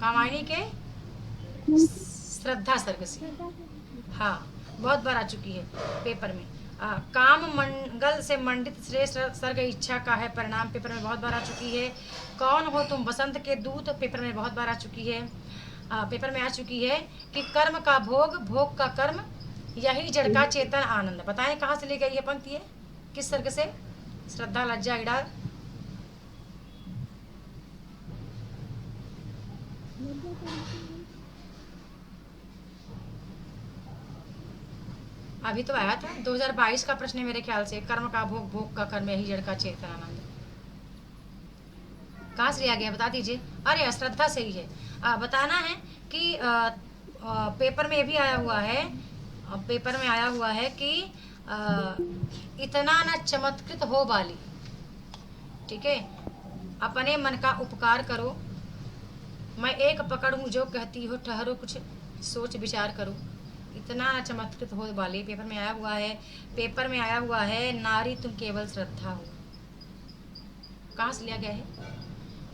कामायनी के श्रद्धा सर्ग से। हाँ, बहुत बार आ चुकी है पेपर में। काम मंगल से मंडित श्रेष्ठ सर्ग इच्छा का है परिणाम, पेपर में बहुत बार आ चुकी है। कौन हो तुम बसंत के दूत, पेपर में बहुत बार आ चुकी है। पेपर में आ चुकी है कि कर्म का भोग, भोग का कर्म, यही जड़ का चेतन आनंद। बताएं कहाँ से ली गई है पंक्ति है, किस सर्ग से? श्रद्धा, लज्जा, इड़ा। अभी तो आया था 2022 का प्रश्न है मेरे ख्याल से। कर्म का भोग, भोग का कर्म, यही जड़ का चेतन आनंद। कहाँ से लिया गया बता दीजिए। अरे अश्रद्धा से ही है। बताना है कि पेपर में ये भी आया हुआ है, पेपर में आया हुआ है कि इतना न चमत्कृत हो बाली। ठीक है, अपने मन का उपकार करो, मैं एक पकड़ हूँ जो कहती हो, ठहरो कुछ सोच विचार करो। इतना न चमत्कृत हो बाली, पेपर में आया हुआ है। पेपर में आया हुआ है नारी तुम केवल श्रद्धा हो। कहाँ से लिया गया है?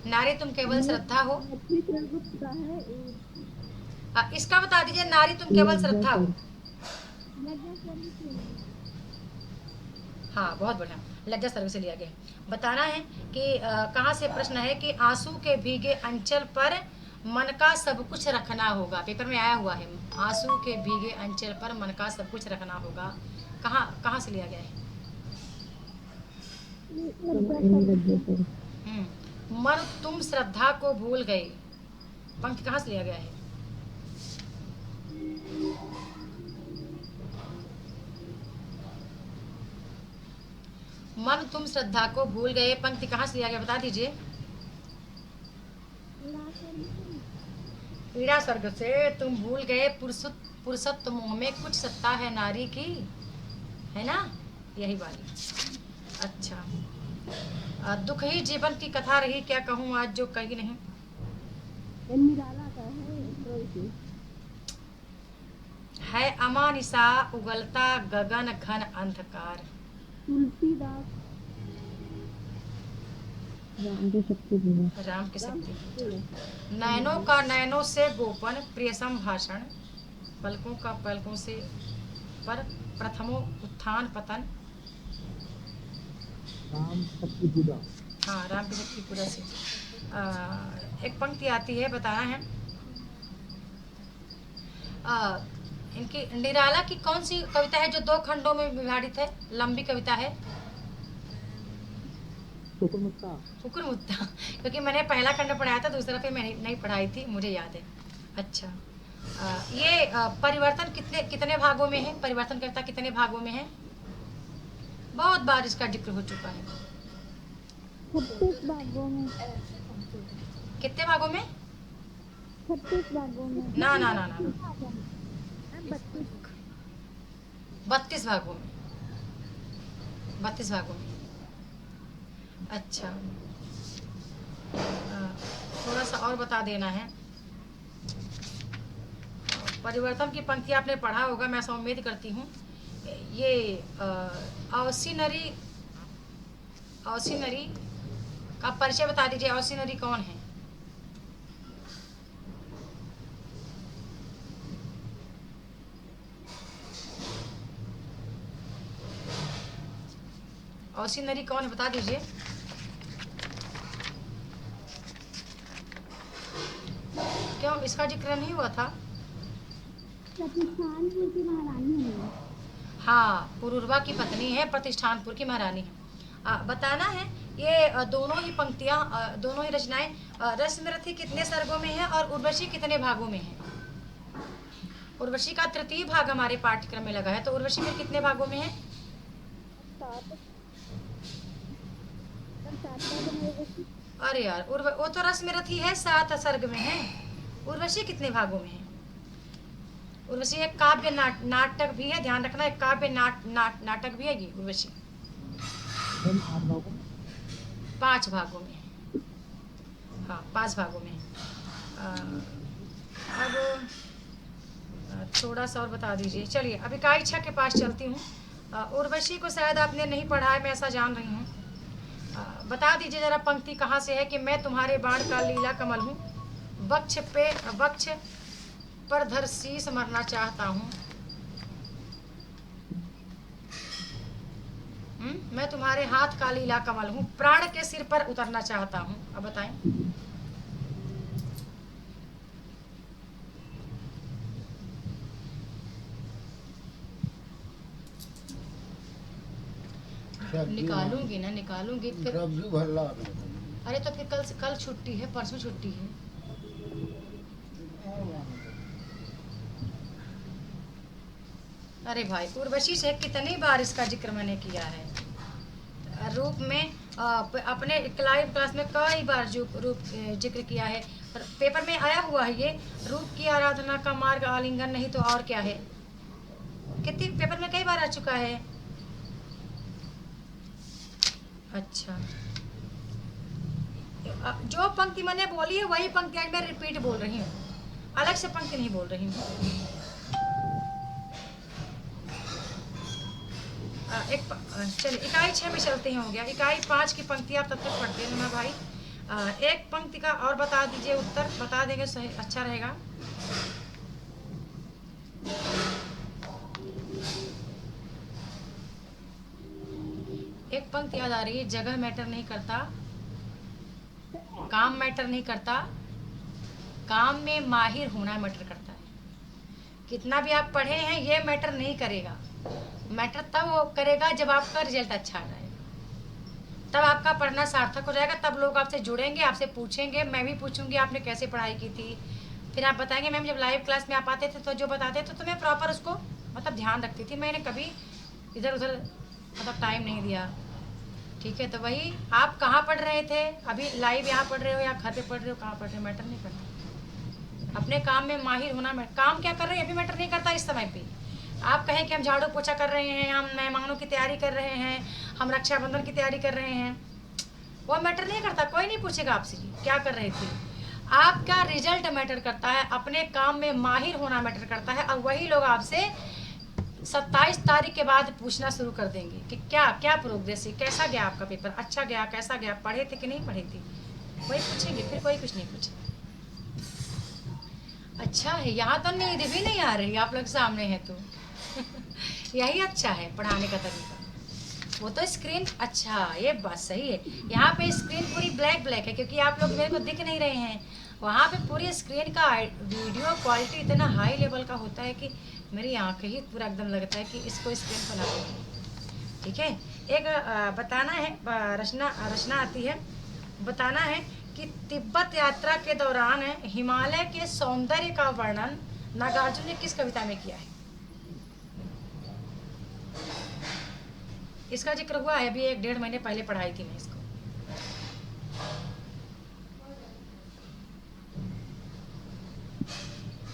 नारी तुम केवल श्रद्धा हो। इसका बता दीजिए, नारी तुम केवल श्रद्धा हो। हाँ, बहुत बढ़िया, लज्जा सर्ग से लिया गया। बताना है कि कहाँ से प्रश्न है कि आंसू के भीगे अंचल पर मन का सब कुछ रखना होगा। पेपर में आया हुआ है, आंसू के भीगे अंचल पर मन का सब कुछ रखना होगा। कहाँ से लिया गया है? मन तुम श्रद्धा को भूल गए, पंक्ति कहाँ से लिया गया है? मन तुम श्रद्धा को भूल गए, पंक्ति कहाँ से लिया गया बता दीजिए। पीड़ा स्वर्ग से तुम भूल गए, पुरुषत्व मुँह में कुछ सत्ता है नारी की, है ना, यही वाली। अच्छा, दुख ही जीवन की कथा रही, क्या कहूँ आज जो कही नहीं। है अमानिसा उगलता गगन घन अंधकार। तुलसीदास। राम की शक्ति। नयनों का नयनों से गोपन, प्रिय संभाषण, पलकों का पलकों से पर प्रथमो उत्थान पतन। राम शक्ति पूजा। हाँ, राम की शक्ति पूजा से। एक पंक्ति आती है, बताना है इनकी निराला की कौन सी कविता है जो 2 खंडों में विभाजित है, लंबी कविता है? हुकुरमुत्ता, क्योंकि मैंने पहला खंड पढ़ाया था, दूसरा फिर मैं नहीं पढ़ाई थी, मुझे याद है। अच्छा, ये परिवर्तन कितने भागों में है? परिवर्तन करता कितने भागों में है? बहुत बार इसका जिक्र हो चुका है। 36 भागों में। कितने भागों में? 36 भागों में। ना 32 भागों में। 32 भागों में। अच्छा, थोड़ा सा और बता देना है। परिवर्तन की पंक्ति आपने पढ़ा होगा, मैं ऐसा उम्मीद करती हूँ। ये औसीनरी का परिचय बता दीजिए। औसीनरी कौन है? औसीनरी कौन है बता दीजिए। क्यों इसका जिक्र नहीं हुआ था? प्रतिष्ठानपुर की महारानी है। हाँ, पुरूरवा की पत्नी है, प्रतिष्ठानपुर की महारानी है। बताना है ये दोनों ही पंक्तियाँ, दोनों ही रचनाएं रश्मिरथी कितने सर्गों में है और उर्वशी कितने भागों में है? उर्वशी का 3य भाग हमारे पाठ्यक्रम में लगा है, तो उर्वशी में कितने भागों में है? 7। अरे यार, वो तो रश्मिरथी है, 7 सर्ग में है। उर्वशी कितने भागों में है? उर्वशी एक काव्य नाटक भी है, ध्यान रखना, एक काव्य नाटक भी है ये उर्वशी। 5 भागों में है। हाँ, 5 भागों में है। अब थोड़ा सा और बता दीजिए। चलिए, अभी का इच्छा के पास चलती हूँ। उर्वशी को शायद आपने नहीं पढ़ा है, मैं ऐसा जान रही हूँ। बता दीजिए जरा पंक्ति कहाँ से है कि मैं तुम्हारे बाण का लीला कमल हूँ, वक्ष पर धर शीस मरना चाहता हूँ। मैं तुम्हारे हाथ का लीला कमल हूँ, प्राण के सिर पर उतरना चाहता हूँ। अब बताएं। निकालूंगी ना, निकालूंगी फिर। अरे तो फिर कल छुट्टी है, परसों छुट्टी है। अरे भाई, उर्वशी से कितनी बार इसका जिक्र मैंने किया है रूप में, अपने लाइव क्लास में कई बार रूप जिक्र किया है। पेपर में आया हुआ है ये, रूप की आराधना का मार्ग आलिंगन नहीं तो और क्या है। कितनी पेपर में कई बार आ चुका है। अच्छा, जो पंक्ति मैंने बोली है वही पंक्ति आज मैं रिपीट बोल रही हूँ, अलग से पंक्ति नहीं बोल रही हूँ। चलिए इकाई 6 में चलते हैं, हो गया। इकाई 5 की पंक्ति आप तब तक पढ़ते हैं ना भाई। एक पंक्ति का और बता दीजिए, उत्तर बता देंगे सही, अच्छा रहेगा। एक पंक्ति याद आ रही है, जगह मैटर नहीं करता, काम मैटर नहीं करता, काम में माहिर होना मैटर करता है। कितना भी आप पढ़े हैं ये मैटर नहीं करेगा। मैटर तब करेगा जब आपका रिजल्ट अच्छा आ जाएगा, तब आपका पढ़ना सार्थक हो जाएगा, तब लोग आपसे जुड़ेंगे, आपसे पूछेंगे। मैं भी पूछूंगी आपने कैसे पढ़ाई की थी, फिर आप बताएंगे मैम जब लाइव क्लास में आप आते थे तो जो बताते थे तो मैं प्रॉपर उसको मतलब ध्यान रखती थी, मैंने कभी इधर उधर मतलब टाइम नहीं दिया। ठीक है, तो वही आप कहाँ पढ़ रहे थे, अभी लाइव यहाँ पढ़ रहे हो या घर पे पढ़ रहे हो, कहाँ पढ़ रहे हो मैटर नहीं करता। अपने काम में माहिर होना, काम क्या कर रहे हैं अभी मैटर नहीं करता। इस समय पे आप कहें कि हम झाड़ू पोछा कर रहे हैं, हम मेहमानों की तैयारी कर रहे हैं, हम रक्षाबंधन की तैयारी कर रहे हैं, वो मैटर नहीं करता। कोई नहीं पूछेगा आपसे जी क्या कर रहे थे। आपका रिजल्ट मैटर करता है, अपने काम में माहिर होना मैटर करता है। और वही लोग आपसे 27 तारीख के बाद पूछना शुरू कर देंगे कि क्या प्रोग्रेस है, कैसा गया आपका पेपर, अच्छा गया, कैसा गया, पढ़े थे कि नहीं पढ़े थे, वही पूछेंगे, फिर कोई कुछ नहीं पूछेगा। अच्छा है, यहाँ तो नींद भी नहीं आ रही, आप लोग सामने हैं तो यही अच्छा है पढ़ाने का तरीका। वो तो स्क्रीन, अच्छा ये बात सही है, यहाँ पे स्क्रीन पूरी ब्लैक है क्योंकि आप लोग मेरे को दिख नहीं रहे हैं। वहाँ पे पूरी स्क्रीन का वीडियो क्वालिटी इतना हाई लेवल का होता है कि मेरी आंखें ही पूरा एकदम लगता है कि इसको स्क्रीन पर लगा दें। ठीक है, एक बताना है, रचना आती है, बताना है कि तिब्बत यात्रा के दौरान हिमालय के सौंदर्य का वर्णन नागार्जुन ने किस कविता में किया है। इसका जिक्र हुआ है अभी 1-1.5 महीने पहले पढ़ाई थी मैं इसको।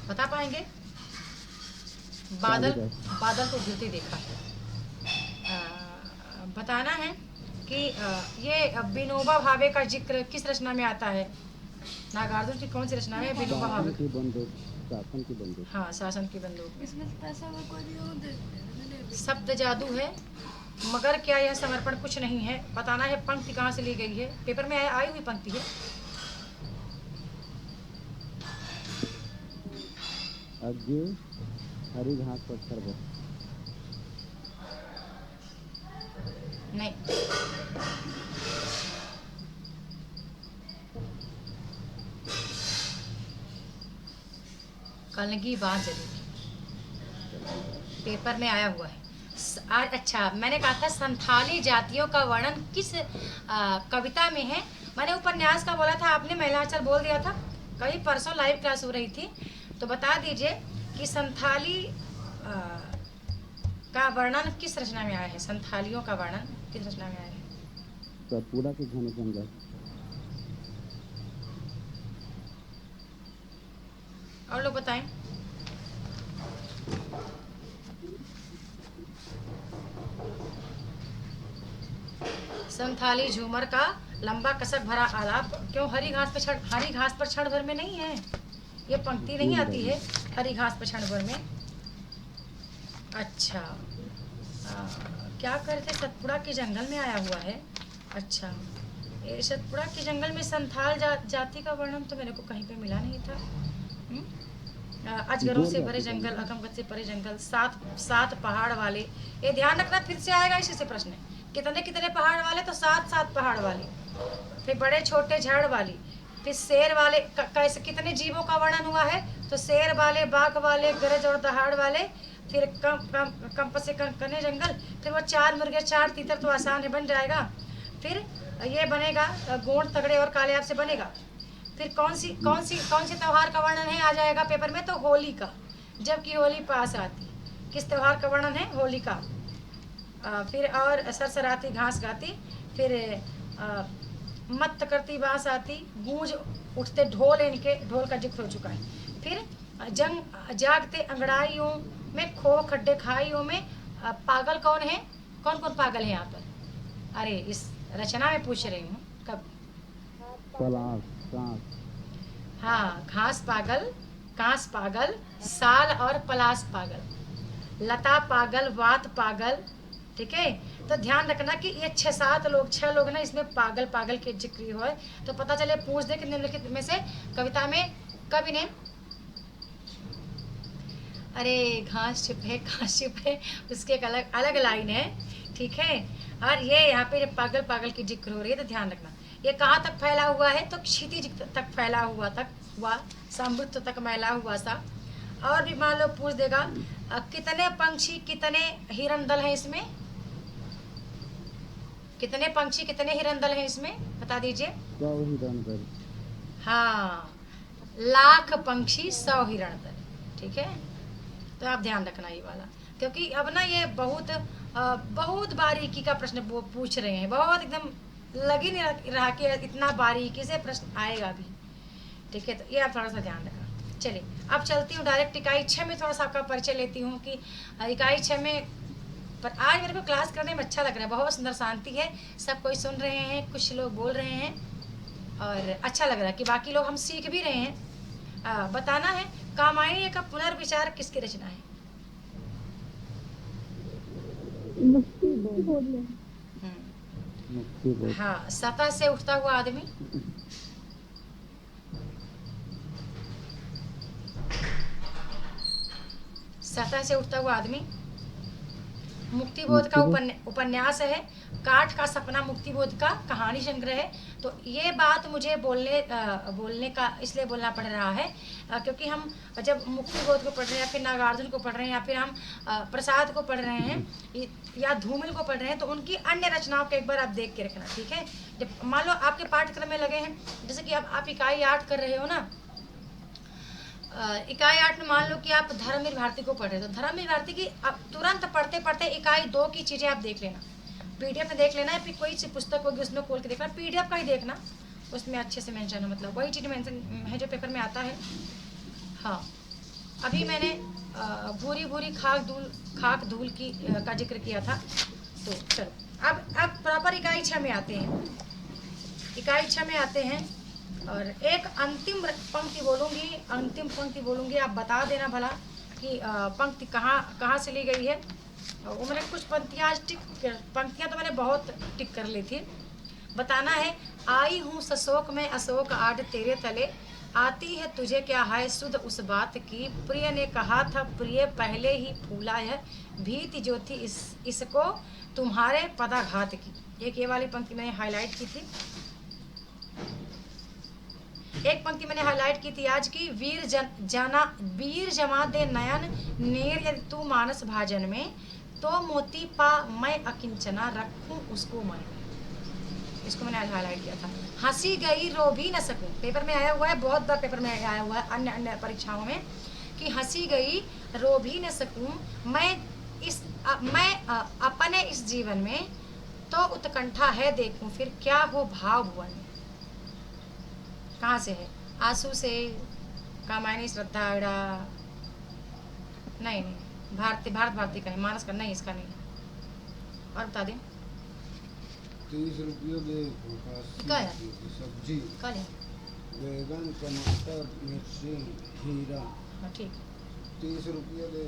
बता पाएंगे? बादल को गिरते देखा। बताना है कि ये विनोबा भावे का जिक्र किस रचना में आता है। नागार्जुन की कौन सी रचना है? विनोबा भावे की बंदूक, शासन की बंदूक। हाँ, शासन की बंदूक। इसमें पैसा वो कोई नहीं होता, शब्द जादू है, मगर क्या यह समर्पण कुछ नहीं है। बताना है पंक्ति कहाँ से ली गई है, पेपर में आई हुई पंक्ति है। अज्ञे हरी घास पर खरबस। नहीं, कलगी बात जरूर पेपर में आया हुआ है। अच्छा, मैंने कहा था संथाली जातियों का वर्णन किस कविता में है। मैंने उपन्यास का बोला था, आपने महिलाचल बोल दिया था। कई परसों लाइव क्लास हो रही थी, तो बता दीजिए कि संथाली का वर्णन किस रचना में आया है। संथालियों का वर्णन किस रचना में आया है? सतपुड़ा के घने जंगल। और लोग बताएं। संथाली झूमर का लंबा कसक भरा आलाप। क्यों हरी घास पर क्षण भर में नहीं है, ये पंक्ति नहीं आती है हरी घास पर क्षण भर में। अच्छा, क्या करते? सतपुड़ा के जंगल में आया हुआ है। अच्छा, सतपुड़ा के जंगल में संथाल जाति का वर्णन तो मेरे को कहीं पे मिला नहीं था। अजगरों से भरे जंगल, अकमगत से परे जंगल, सात पहाड़ वाले। ये ध्यान रखना, फिर से आएगा इसी से प्रश्न। कितने कितने पहाड़ वाले? तो 7 पहाड़ वाली। फिर बड़े छोटे झाड़ वाली। फिर शेर वाले, कैसे कितने जीवों का वर्णन हुआ है? तो शेर वाले, बाघ वाले, गरज और दहाड़ वाले। फिर कंप से कने जंगल। फिर वो 4 मुर्गे 4 तीतर तो आसान है, बन जाएगा। फिर ये बनेगा गोंड, तगड़े और काले, आपसे बनेगा। फिर कौन से त्योहार का वर्णन है? आ जाएगा पेपर में, तो होली का, जबकि होली पास आती। किस त्योहार का वर्णन है? होली का। फिर और सरसराती घास गाती। फिर मत करती बांस आती, गूंज उठते ढोल, इनके ढोल का जिक्र हो चुका है। फिर जंग जागते अंगड़ाइयों में, खो खड्डे खाइयों में। पागल कौन है? कौन कौन पागल है यहाँ पर? अरे इस रचना में पूछ रही हूँ। कब? हाँ, घास पागल, कांस पागल, साल और पलास पागल, लता पागल, वात पागल। ठीक है, तो ध्यान रखना कि ये 6 लोग ना इसमें पागल के जिक्र हो, तो पता चले पूछ दे कि निम्नलिखित में से कविता में कवि ने, अरे घास चुप है, उसके एक अलग लाइन है। ठीक है, और ये यहाँ पे पागल की जिक्र हो रही है, तो ध्यान रखना। ये कहाँ तक फैला हुआ है? तो क्षितिज तक फैला हुआ, समृद्ध तक मैला हुआ सा। और भी मान लो पूछ देगा, कितने पंछी कितने हिरन दल हैं इसमें? कितने पंछी कितने हिरन दल हैं इसमें? बता दीजिए। 100 हिरन दल। हाँ, लाख पंछी 100 हिरन दल। ठीक है, तो आप ध्यान रखना ये वाला, क्योंकि अब ना ये बहुत बारीकी का प्रश्न पूछ रहे हैं, बहुत एकदम लग ही नहीं रहा कि इतना बारीकी से प्रश्न आएगा भी। ठीक है, तो ये आप थोड़ा सा ध्यान रखना। चलिए, अब चलती हूँ डायरेक्ट इकाई 6 में, थोड़ा सा आपका परिचय लेती हूँ कि इकाई 6 में। पर आज मेरे को क्लास करने में अच्छा लग रहा है, बहुत सुंदर शांति है, सब कोई सुन रहे हैं, कुछ लोग बोल रहे हैं, और अच्छा लग रहा है कि बाकी लोग हम सीख भी रहे हैं। बताना है, कामायनी का पुनर्विचार किसकी रचना है? हाँ, सतह से उठता हुआ आदमी। सतह से उठता हुआ आदमी मुक्तिबोध का उपन्यास है। काठ का सपना मुक्तिबोध का कहानी संग्रह है। तो ये बात मुझे बोलने का इसलिए बोलना पड़ रहा है क्योंकि हम जब मुक्तिबोध को पढ़ रहे हैं, या फिर नागार्जुन को पढ़ रहे हैं, या फिर हम प्रसाद को पढ़ रहे हैं, या धूमिल को पढ़ रहे हैं, तो उनकी अन्य रचनाओं को एक बार आप देख के रखना। ठीक है, जब मान लो आपके पाठ्यक्रम में लगे हैं, जैसे कि अब आप इकाई 8 कर रहे हो ना, इकाई 8 में मान लो कि आप धर्मवीर भारती को पढ़ रहे हो, तो धर्मवीर भारती की अब तुरंत पढ़ते पढ़ते इकाई 2 की चीज़ें आप देख लेना, पीडीएफ में देख लेना है। फिर कोई सी पुस्तक होगी उसमें खोल के देखना, पीडीएफ का ही देखना, उसमें अच्छे से मेंशन है, मतलब वही चीज़ मेंशन है जो पेपर में आता है। हाँ, अभी मैंने भूरी भूरी खाक धूल की का जिक्र किया था। तो चलो अब प्रॉपर इकाई 6 में आते हैं। इकाई 6 में आते हैं और एक अंतिम पंक्ति बोलूँगी, आप बता देना भला कि पंक्ति कहाँ से ली गई है। वो मैंने कुछ पंक्तियाँ तो मैंने बहुत टिक कर ली थी। बताना है, आई हूँ सशोक में अशोक आड़ तेरे तले, आती है तुझे क्या है सुध उस बात की, प्रिय ने कहा था प्रिय पहले ही फूला है, भीति जो थी इसको तुम्हारे पदाघात की। एक ये वाली पंक्ति मैंने हाईलाइट की थी। एक पंक्ति मैंने हाईलाइट की थी आज की, वीर जमा दे नयन नेर यदि तू मानस भाजन में, तो मोती पा मैं अकिंचना रखूं उसको मन में। इसको मैंने आज हाईलाइट किया था। हंसी गई रो भी न सकूं, पेपर में आया हुआ है, बहुत बार पेपर में आया हुआ है अन्य परीक्षाओं में, कि हंसी गई रो भी न सकूं मैं अपने इस जीवन में, तो उत्कंठा है देखूं फिर क्या हो भाव भुवन में। कहाँ से है? आंसू से, कामायनी, श्रद्धा, नहीं भारत भारती का नहीं, मानस का नहीं, इसका नहीं। और बता दें 30 रुपये दे क्या है? सब्जी, कल है। बैगन, टमाटर, मिर्ची, खीरा। हाँ ठीक, 30 रुपये दे।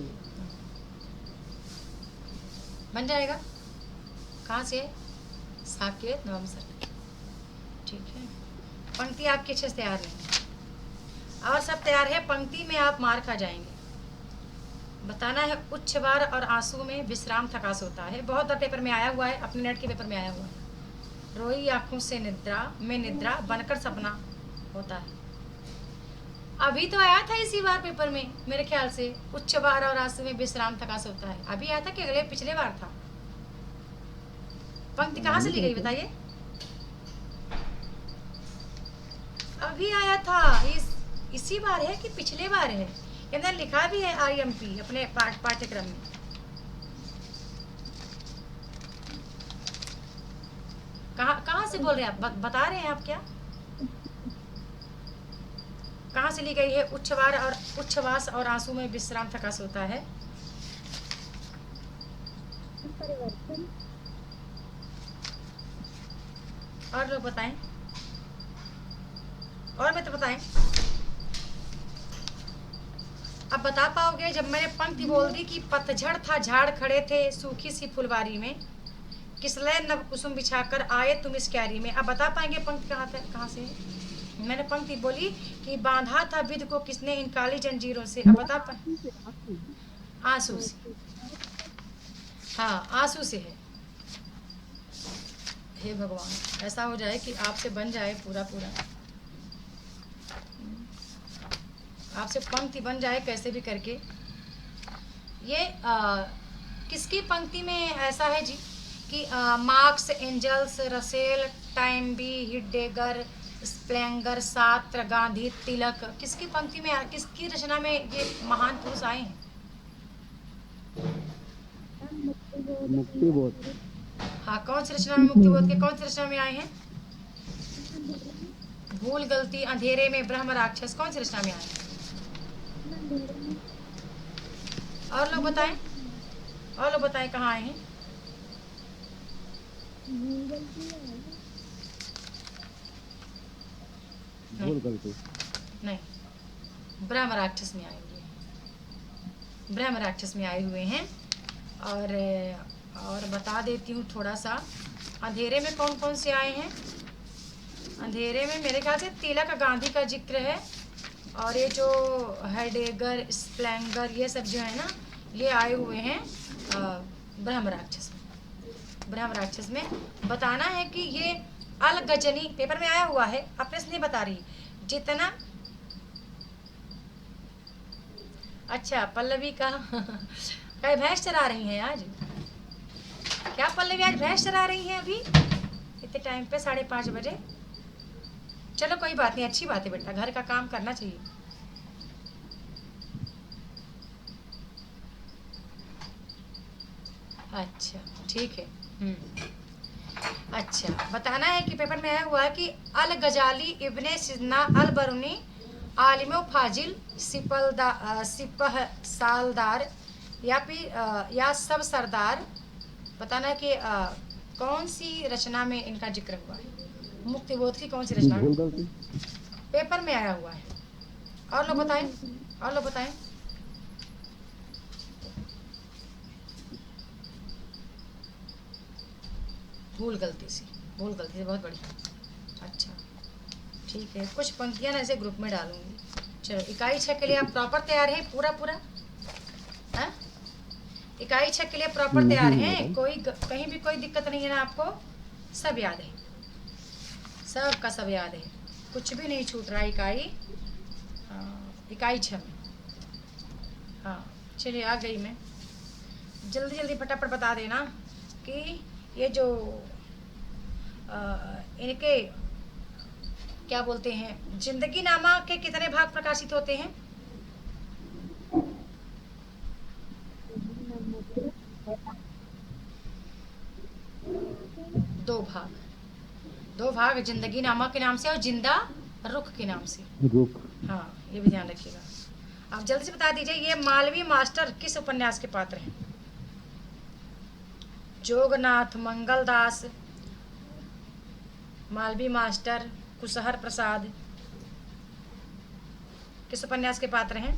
बन जाएगा। कहाँ से? साकेत नवम सर। ठीक है, पंक्ति आपकी अच्छे से तैयार नहीं है और सब तैयार है, पंक्ति में आप मार खा जाएंगे। बताना है उच्छवार और आंसू में विश्राम थकास होता है। बहुत बार पेपर में आया हुआ है, अपने नेट के पेपर में आया हुआ है। रोई आंखों से निद्रा में निद्रा बनकर सपना होता है। अभी तो आया था इसी बार पेपर में मेरे ख्याल से, उच्छवार और आंसू में विश्राम थकास होता है। अभी आया था कि अगले पिछले बार था? पंक्ति कहाँ से ली गई बताइए? अभी आया था, इसी बार है कि पिछले बार है? के अंदर लिखा भी है IMP अपने पाठ्यक्रम में। कहाँ से बोल रहे हैं आप? बता रहे हैं आप क्या? कहाँ से ली गई है? उच्छ्वास और आंसू में विश्राम थकास होता है। परिवर्तन। और लोग बताएं, और मैं तो बताएं। अब बता पाओगे जब मैंने पंक्ति बोल दी कि पतझड़ था झाड़ खड़े थे सूखी सी फुलवारी में, किसलय नव कुसुम बिछाकर आए तुम इस क्यारी में। अब बता पाएंगे पंक्ति कहाँ से है? मैंने पंक्ति बोली कि बांधा था विध को किसने इन काली जंजीरों से। अब बता पाए? आंसू से। हाँ, आंसू से है। हे भगवान, ऐसा हो जाए कि आपसे बन जाए पूरा पूरा, आपसे पंक्ति बन जाए कैसे भी करके। ये किसकी पंक्ति में ऐसा है जी कि Marx, Engels, Russell, Toynbee, Heidegger, Spengler, Sartre, Gandhi, Tilak, किसकी पंक्ति में, किसकी रचना में ये महान पुरुष आए हैं? मुक्ति बोध। हाँ, कौन सी रचना में? मुक्ति बोध के कौन सी रचना में आए हैं? भूल गलती, अंधेरे में, ब्रह्म राक्षस, कौन सी रचना में आए हैं? और लोग बताएं, और लोग बताएं कहाँ आए हैं? भूल गलती नहीं, ब्रह्म राक्षस में आए हुए हैं, ब्रह्म राक्षस में आए हुए हैं। और बता देती हूँ थोड़ा सा, अंधेरे में कौन कौन से आए हैं? अंधेरे में मेरे ख्याल से तिलक, गांधी का जिक्र है, और ये जो हेडेगर, स्प्लेंगर, ये सब जो है ना, ये आए हुए हैं ब्रह्म राक्षस में। ब्रह्म राक्षस में बताना है कि ये अल गजनी पेपर में आया हुआ है, अपने से नहीं बता रही जितना। अच्छा, पल्लवी का कई भैंस चरा रही हैं आज? क्या पल्लवी आज भैंस चरा रही हैं अभी इतने टाइम पे, 5:30 बजे? चलो कोई बात नहीं, अच्छी बात है बेटा, घर का काम करना चाहिए। अच्छा, ठीक है। अच्छा, बताना है कि पेपर में आया हुआ है कि अल गजाली, इब्ने सिन्ना, अल बरूनी, आलिमो फाजिल, सिपह सालदार या फिर या सब सरदार। बताना है कि कौन सी रचना में इनका जिक्र हुआ है? मुक्तिबोध की कौन सी रचना में? पेपर में आया हुआ है। और लोग बताएं, और लोग बताएं। भूल गलती से, भूल गलती से, बहुत बढ़िया। अच्छा, ठीक है, कुछ पंक्तियां ना ऐसे ग्रुप में डालूंगी। चलो, इकाई 6 के लिए आप प्रॉपर तैयार हैं? पूरा पूरा हाँ? इकाई 6 के लिए प्रॉपर तैयार हैं? कोई कहीं भी कोई दिक्कत नहीं है ना आपको? सब याद है, सब का सब याद है, कुछ भी नहीं छूट रहा। इकाई 6 में। हाँ, चलिए आ गई मैं। जल्दी जल्दी फटाफट बता देना कि ये जो इनके क्या बोलते हैं, जिंदगी नामा के कितने भाग प्रकाशित होते हैं? 2 भाग। 2 भाग जिंदगी नामा के नाम से और जिंदा रुख के नाम से। रुख। हाँ, ये भी ध्यान रखिएगा। आप जल्दी से बता दीजिए, ये मालवी मास्टर किस उपन्यास के पात्र हैं? जोगनाथ, मंगलदास, मालवी मास्टर, कुशहर प्रसाद, किस उपन्यास के पात्र हैं?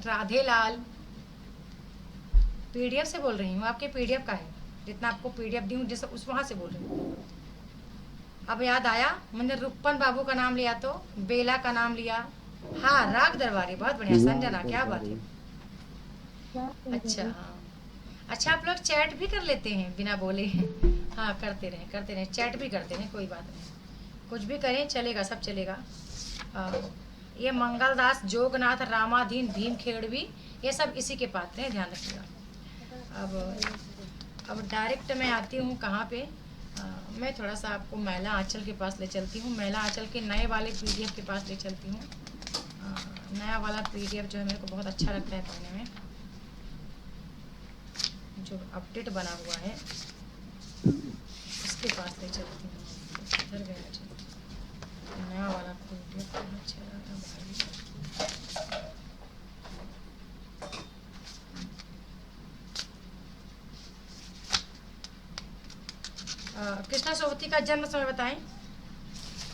राधे लाल। पीडीएफ से बोल रही हूँ, आपके पीडीएफ का है, जितना आपको पीडीएफ दी हूँ जैसे उस वहाँ से बोल रही हूँ। अब याद आया, मैंने रुक्पन बाबू का नाम लिया तो बेला का नाम लिया। हाँ, राग दरबारी, बहुत बढ़िया। संजना, क्या बात है। अच्छा, हाँ, अच्छा, आप लोग चैट भी कर लेते हैं बिना बोले। हाँ, करते रहें, चैट भी करते रहें, कोई बात नहीं, कुछ भी करें चलेगा, सब चलेगा। ये मंगलदास, जोगनाथ, रामाधीन, भीम खेड़वी, ये सब इसी के पात्र हैं, ध्यान रखिएगा। अब डायरेक्ट मैं आती हूँ कहाँ पे, मैं थोड़ा सा आपको महिला आंचल के पास ले चलती हूँ, महिला आंचल के नए वाले पीडीएफ के पास ले चलती हूँ। नया वाला पीडीएफ जो है मेरे को बहुत अच्छा लगता है पढ़ने में, जो अपडेट बना हुआ है उसके पास ले चलती हूँ। इधर गया जी, नया वाला पीडीएफ अच्छा लगा भाई। कृष्णा सोबती का जन्म समय बताएं।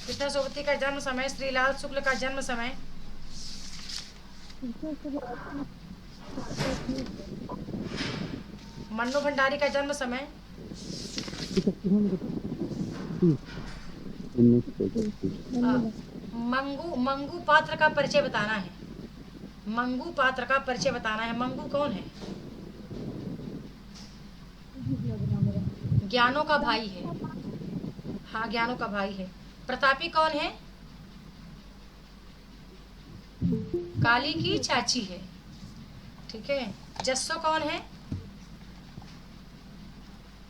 कृष्णा सोबती का जन्म समय, श्रीलाल शुक्ल का जन्म समय, मन्नू भंडारी का जन्म समय, मंगू पात्र का परिचय बताना है। मंगू पात्र का परिचय बताना है। मंगू कौन है? ज्ञानों का भाई है। हाँ, ज्ञानों का भाई है। प्रतापी कौन है? काली की चाची है। ठीक है। जस्सो कौन है?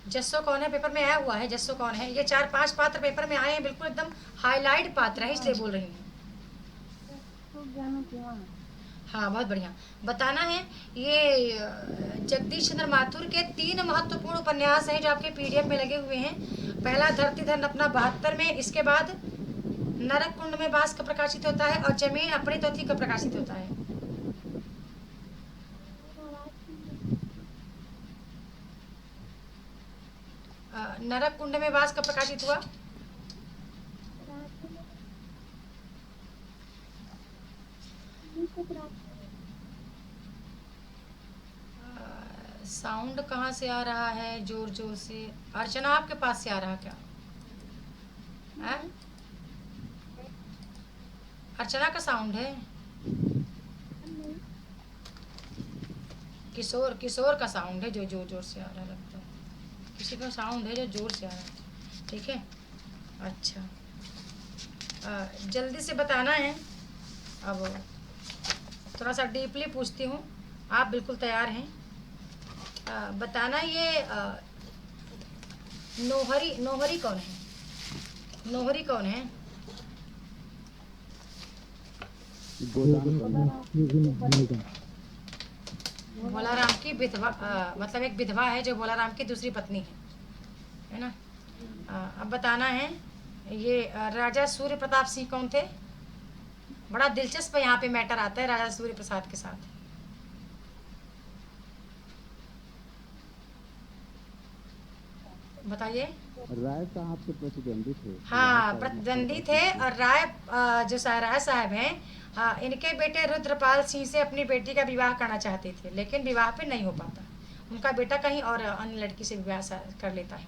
जस्सो कौन है? पेपर में आया हुआ है जस्सो कौन है। ये 4-5 पात्र पेपर में आए हैं, बिल्कुल एकदम हाईलाइट पात्र है, इसलिए बोल रही हूँ। हाँ, बहुत बढ़िया। बताना है ये जगदीश चंद्र माथुर के 3 महत्वपूर्ण उपन्यास हैं जो आपके पीडीएफ में लगे हुए हैं। पहला धरती धन अपना 72 में, इसके बाद नरक कुंड में बास का प्रकाशित होता है और जमीन अपनी तोथी का प्रकाशित होता है। नरक कुंड में बास का प्रकाशित हुआ। साउंड कहाँ से आ रहा है जोर जोर से? अर्चना, आपके पास से आ रहा क्या है? अर्चना का साउंड है? किशोर का साउंड है जो जोर जोर से आ रहा लगता है। किसी का साउंड है जो जोर से आ रहा है। ठीक है, अच्छा, जल्दी से बताना है। अब थोड़ा सा डीपली पूछती हूँ, आप बिल्कुल तैयार हैं? बताना ये नोहरी कौन है? नोहरी कौन है? भोलाराम की विधवा, मतलब एक विधवा है जो भोलाराम की दूसरी पत्नी है ना। अब बताना है ये राजा सूर्य प्रताप सिंह कौन थे? बड़ा दिलचस्प यहाँ पे मैटर आता है राजा सूर्य प्रसाद के साथ। बताइए। राय साहब से प्रतिद्वंदी थे। हाँ, प्रतिद्वंदी थे। और राय जो राय साहब हैं, इनके बेटे रुद्रपाल सिंह से अपनी बेटी का विवाह करना चाहते थे, लेकिन विवाह पे नहीं हो पाता। उनका बेटा कहीं और अन्य लड़की से विवाह कर लेता है।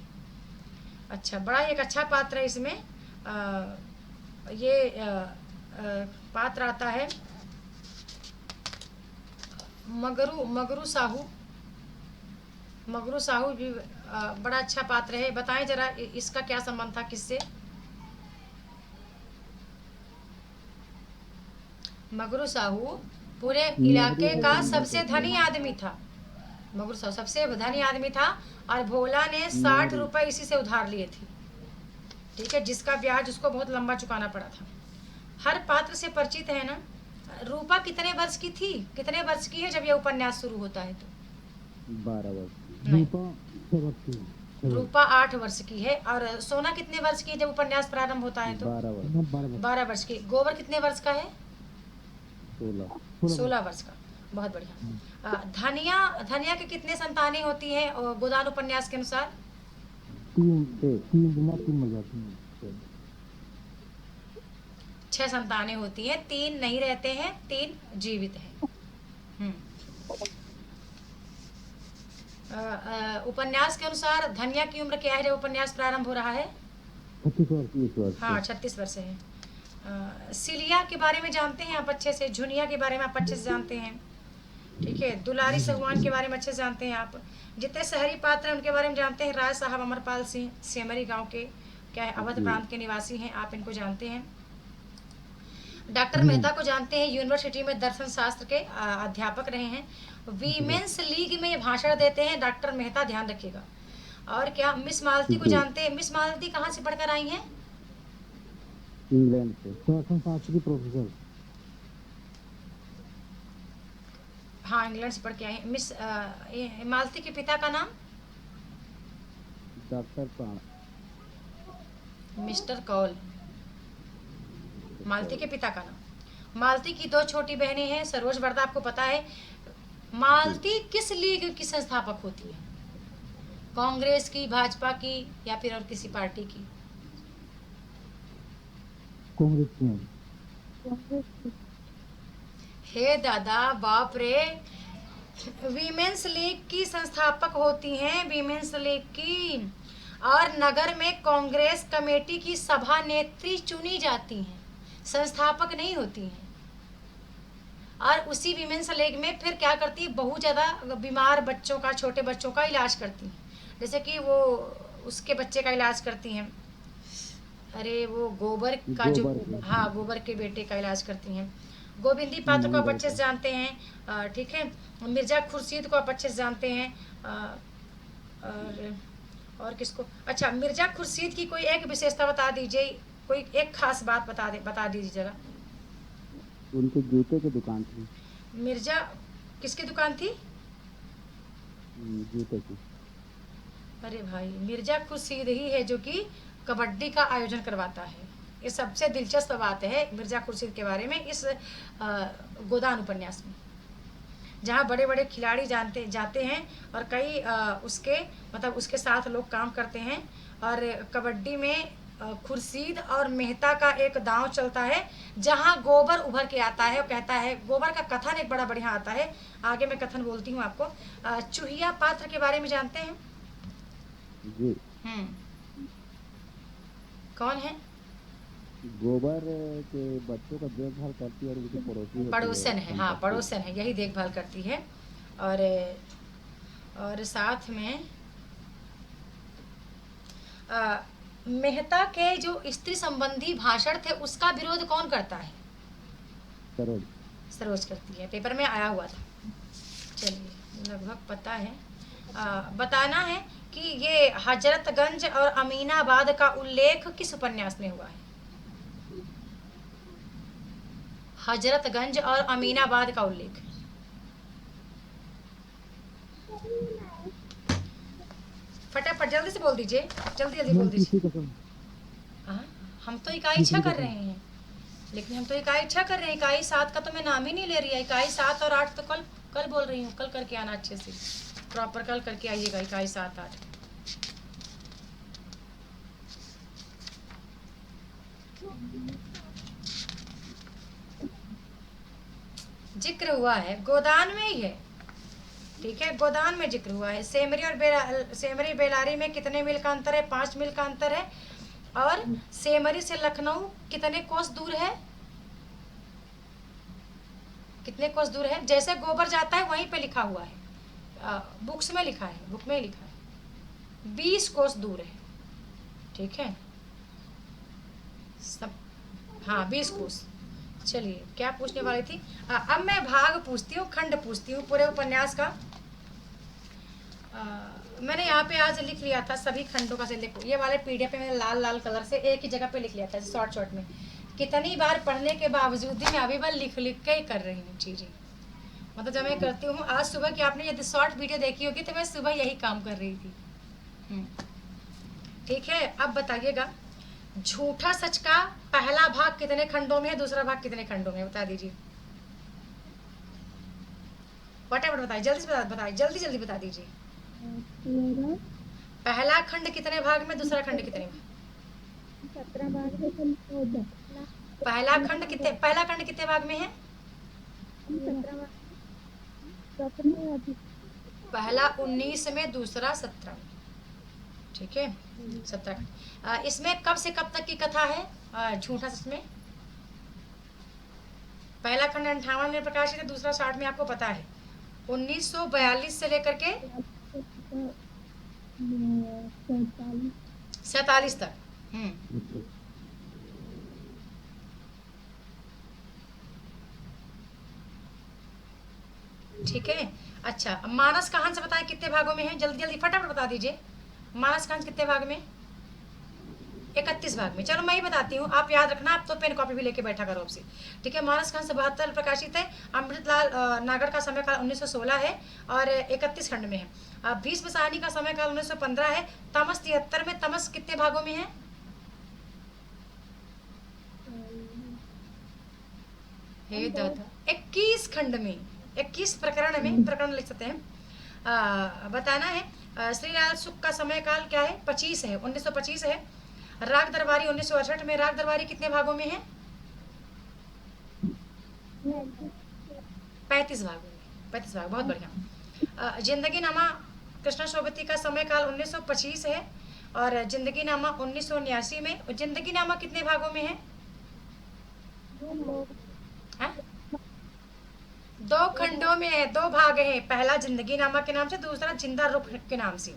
अच्छा, बड़ा एक अच्छा पात्र है इसमें। ये पात्र आता है मगरू साहू। मगरू साहू भी बड़ा अच्छा पात्र है। बताएं जरा इसका क्या संबंध था किससे? मगरू साहू पूरे इलाके का सबसे धनी आदमी था। मगरू साहू सबसे धनी आदमी था और भोला ने 60 रुपए इसी से उधार लिए थे। ठीक है, जिसका ब्याज उसको बहुत लंबा चुकाना पड़ा था। हर पात्र से परिचित है ना। रूपा कितने वर्ष की थी? कितने वर्ष की है जब ये उपन्यास शुरू होता है? तो 12 वर्ष। रूपा 8 वर्ष की है। और सोना कितने वर्ष की है जब उपन्यास प्रारंभ होता है? तो 12 वर्ष की। गोबर कितने वर्ष का है? 16 वर्ष का। बहुत बढ़िया। धनिया के कितने संतानें होती हैं गोदान उपन्यास के अनुसार? 6 संतानें होती हैं। 3 नहीं रहते हैं, 3 जीवित हैं। उपन्यास के अनुसार धनिया की उम्र क्या है जब उपन्यास प्रारंभ हो रहा है? 36 वर्ष 30 वर्ष हाँ 36 वर्ष है। सिलिया के बारे में जानते हैं आप अच्छे से, झुनिया के बारे में आप अच्छे से जानते हैं, ठीक है। दुलारी सहुआन के बारे में अच्छे से जानते हैं आप। जितने शहरी पात्र हैं उनके बारे में जानते हैं। राय साहब अमरपाल सिंह सेमरी गांव के क्या है अवध प्रांत के निवासी हैं, आप इनको जानते हैं। डॉक्टर मेहता को जानते हैं, यूनिवर्सिटी में दर्शन शास्त्र के अध्यापक रहे हैं। वीमेंस लीग में भाषण देते हैं डॉक्टर मेहता, ध्यान रखिएगा। और क्या मिस मालती को जानते हैं? मिस मालती कहाँ से पढ़कर आई हैं? इंग्लैंड से दर्शन शास्त्र की प्रोफेसर। हाँ इंग्लैंड से पढ़ के आई हैं। मिस मालती के पिता का नाम? डॉक्टर प्राण। मिस्टर कौल। मालती के पिता का नाम। मालती की 2 छोटी बहनें हैं, सरोज वर्दा आपको पता है। मालती किस लीग की संस्थापक होती है? कांग्रेस की, भाजपा की या फिर और किसी पार्टी की? कांग्रेस में। कांग्रेस की। हे दादा बाप रे, वीमेंस लीग की संस्थापक होती हैं, वीमेंस लीग की। और नगर में कांग्रेस कमेटी की सभा नेत्री चुनी जाती हैं, संस्थापक नहीं होती हैं। और उसी वीमेंस लीग में फिर क्या करती है, बहुत ज़्यादा बीमार बच्चों का, छोटे बच्चों का इलाज करती हैं। जैसे कि वो उसके बच्चे का इलाज करती हैं, अरे वो गोबर का जो, हाँ गोबर के बेटे का इलाज करती हैं। गोविंदी पात्र को आप अच्छे से जानते हैं, ठीक है। मिर्जा खुर्शीद को आप अच्छे से जानते हैं। और किसको? अच्छा, मिर्जा खुर्शीद की कोई एक विशेषता बता दीजिए, कोई एक खास बात बता दीजिए जरा। उनके जूते की दुकान थी। मिर्जा किसकी दुकान थी? जूते की। अरे भाई, मिर्जा खुर्शीद ही है जो कि कबड्डी का आयोजन करवाता है। ये सबसे दिलचस्प बात है मिर्जा खुर्शीद के बारे में इस गोदान उपन्यास में, जहाँ बड़े बड़े खिलाड़ी जाते हैं और कई उसके मतलब उसके साथ लोग काम करते हैं। और कबड्डी में खुर्शीद और मेहता का एक दांव चलता है, जहाँ गोबर उभर के आता है और कहता है, गोबर का कथन एक बड़ा बढ़िया आता है, आगे मैं कथन बोलती हूँ आपको। चूहिया पात्र के बारे में जानते हैं? जी। कौन है? गोबर के बच्चों का देखभाल करती है और उनकी पड़ोसन है। हाँ पड़ोसन है, यही देखभाल करती है। और साथ में मेहता के जो स्त्री संबंधी भाषण थे उसका विरोध कौन करता है? सरोज करती है, पेपर में आया हुआ था। चलिए लगभग पता है। बताना है कि ये हजरतगंज और अमीनाबाद का उल्लेख किस उपन्यास में हुआ है? हजरतगंज और अमीनाबाद का उल्लेख। फटाफट जल्दी से बोल दीजिए, जल्दी बोल दीजिए। हाँ, हम तो इकाई 6 कर रहे हैं, लेकिन हम तो इकाई 6 कर रहे हैं। इकाई 7 का तो मैं नाम ही नहीं ले रही है। इकाई 7 और 8 तो कल बोल रही हूँ। कल करके आना अच्छे से, प्रॉपर कल करके आइएगा इकाई 7 8। जिक्र हुआ है गोदान में ही है, ठीक है, गोदान में जिक्र हुआ है। सेमरी और सेमरी बेलारी में कितने मील का अंतर है? 5 मील का अंतर है। और सेमरी से लखनऊ कितने कोस दूर है? कितने कोस दूर है? जैसे गोबर जाता है वहीं पे लिखा हुआ है, बुक्स में लिखा है, बुक में लिखा है 20 कोस दूर है, ठीक है सब। हाँ 20 कोस। चलिए क्या पूछने वाली थी? अब मैं भाग पूछती हूँ, खंड पूछती हूँ पूरे उपन्यास का। मैंने यहाँ पे आज लिख लिया था सभी खंडों का से लिखो। ये वाले पीडीएफ पे मैंने लाल लाल कलर से एक ही जगह पे लिख लिया था शॉर्ट में। कितनी बार पढ़ने के बावजूद भी मैं अभी बार लिख के ही कर रही हूँ चीज़ें। मतलब जब मैं करती हूँ, आज सुबह की आपने यदि शॉर्ट वीडियो देखी होगी तो मैं सुबह यही काम कर रही थी। ठीक है, अब बताइएगा झूठा सच का पहला भाग कितने खंडों में है, दूसरा भाग कितने खंडों में है? बता दीजिए, फटाफट बताइए, जल्दी से बताइए, जल्दी बता दीजिए। पहला खंड कितने भाग में, दूसरा खंड कितने में? 17 भाग में। पहला खंड कितने भाग में है? सपने अभी पहला 19 में, दूसरा 17 में। ठीक है, 17। इसमें कब से कब तक की कथा है झूठा सच में? पहला खंड 58 में प्रकाशित है, दूसरा 60 में, आपको पता है। 1942 से लेकर के 47 तक। ठीक है। अच्छा, अब मानस कहांस बताएं कितने भागों में है? जल्दी जल्दी फटाफट बता दीजिए। मानस कहांस कितने भाग में? 31 भाग में। चलो मैं ही बताती हूँ, आप याद रखना, आप तो पेन कॉपी भी लेके बैठा करो आपसे। ठीक है, मानस कहांस 72 प्रकाशित है। अमृतलाल नागर का समय काल 1916 है और 31 खंड में है। भीष्म साहनी का समय काल 1915 है। तमस 73 में। तमस कितने भागों में है? हे दादा, 21 खंड में, 21 प्रकरण में, प्रकरण लिख सकते हैं। बताना है। श्रीलाल शुक का समय काल क्या है? 25 है, 1925 है। राग दरबारी 1968 में। राग दरबारी कितने भागों में है? 35 भागों में, 35 भाग, बहुत बढ़िया। जिंदगी नामा कृष्णा शोभती का समय काल 1925 है और जिंदगी नामा 1979 में। जिंदगी नामा कितने भागों में है? 2 खंडों में है, 2 भाग है। पहला जिंदगी नामा के नाम से, दूसरा जिंदा रुख के नाम से।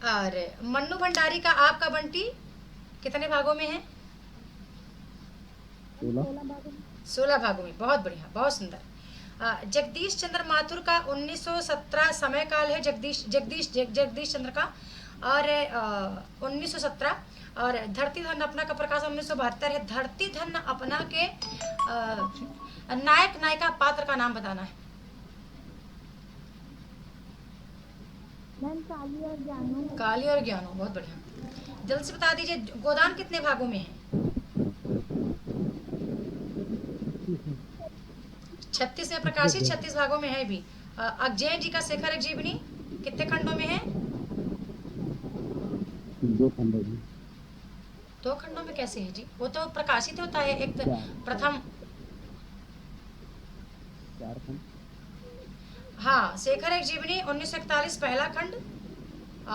और मन्नू भंडारी का आपका बंटी कितने भागों में है? 16 भागों में। बहुत बढ़िया, बहुत सुंदर। जगदीश चंद्र माथुर का 1917 समय काल है। जगदीश चंद्र का, और 1917। और धरती धन अपना का प्रकाशन 1972 है। धरती धन अपना के नायक नायिका पात्र का नाम बताना है। काली और ज्ञानो। काली और ज्ञानो, बहुत बढ़िया। जल्दी से बता दीजिए, गोदान कितने भागों में है? 36 में प्रकाशित, 36 भागों में है भी। अजय जी का शेखर जीवनी कितने खंडों में है? 2 खंडों में। 2 खंडों में कैसे है जी? वो तो प्रकाशित होता है एक प्रथम। 4 खंड। हाँ, शेखर जीवनी 1941 पहला खंड,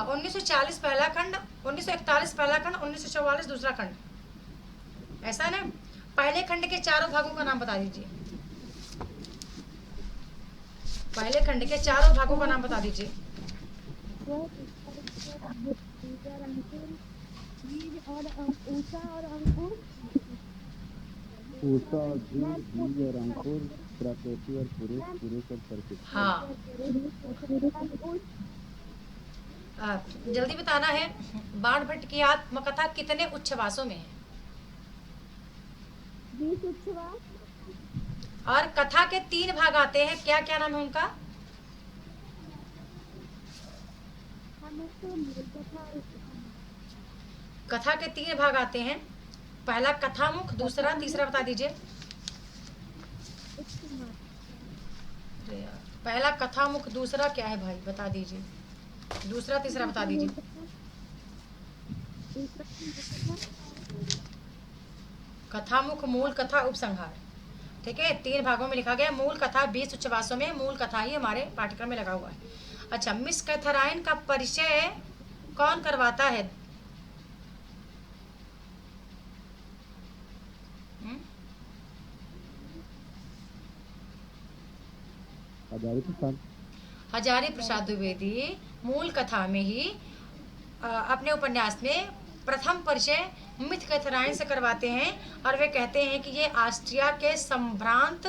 1940 पहला खंड, 1941 पहला खंड, 1944 दूसरा खंड। ऐसा ना? पहले खंड के चारों भागों का नाम बता दीजिए। पहले खंड के चारों भागों का नाम बता दीजिए। ऊषा और अंकुर। ऊषा और बीज और अंकुर, प्रकृति और पुरुष, पुरुष और प्रकृति। हाँ, जल्दी बताना है। बाण भट्ट की आत्मकथा कितने उच्छ्वासों में है? 20 उच्छ्वास। और कथा के 3 भाग आते हैं, क्या क्या नाम है उनका? कथा के 3 भाग आते हैं। पहला कथामुख, दूसरा, तीसरा बता दीजिए। पहला कथामुख, दूसरा क्या है भाई, बता दीजिए। दूसरा, तीसरा बता दीजिए। कथामुख, मूल कथा, उपसंहार। ठीक है, 3 भागों में लिखा गया। मूल कथा 20 उच्छ्वासों में, मूल कथा ही हमारे पाठ्यक्रम में लगा हुआ है। अच्छा, मिस कैथराइन का परिचय कौन करवाता है? हजारी प्रसाद द्विवेदी मूल कथा में ही अपने उपन्यास में प्रथम परिचय मिथ कैथराइन से करवाते हैं और वे कहते हैं कि ये ऑस्ट्रिया के संभ्रांत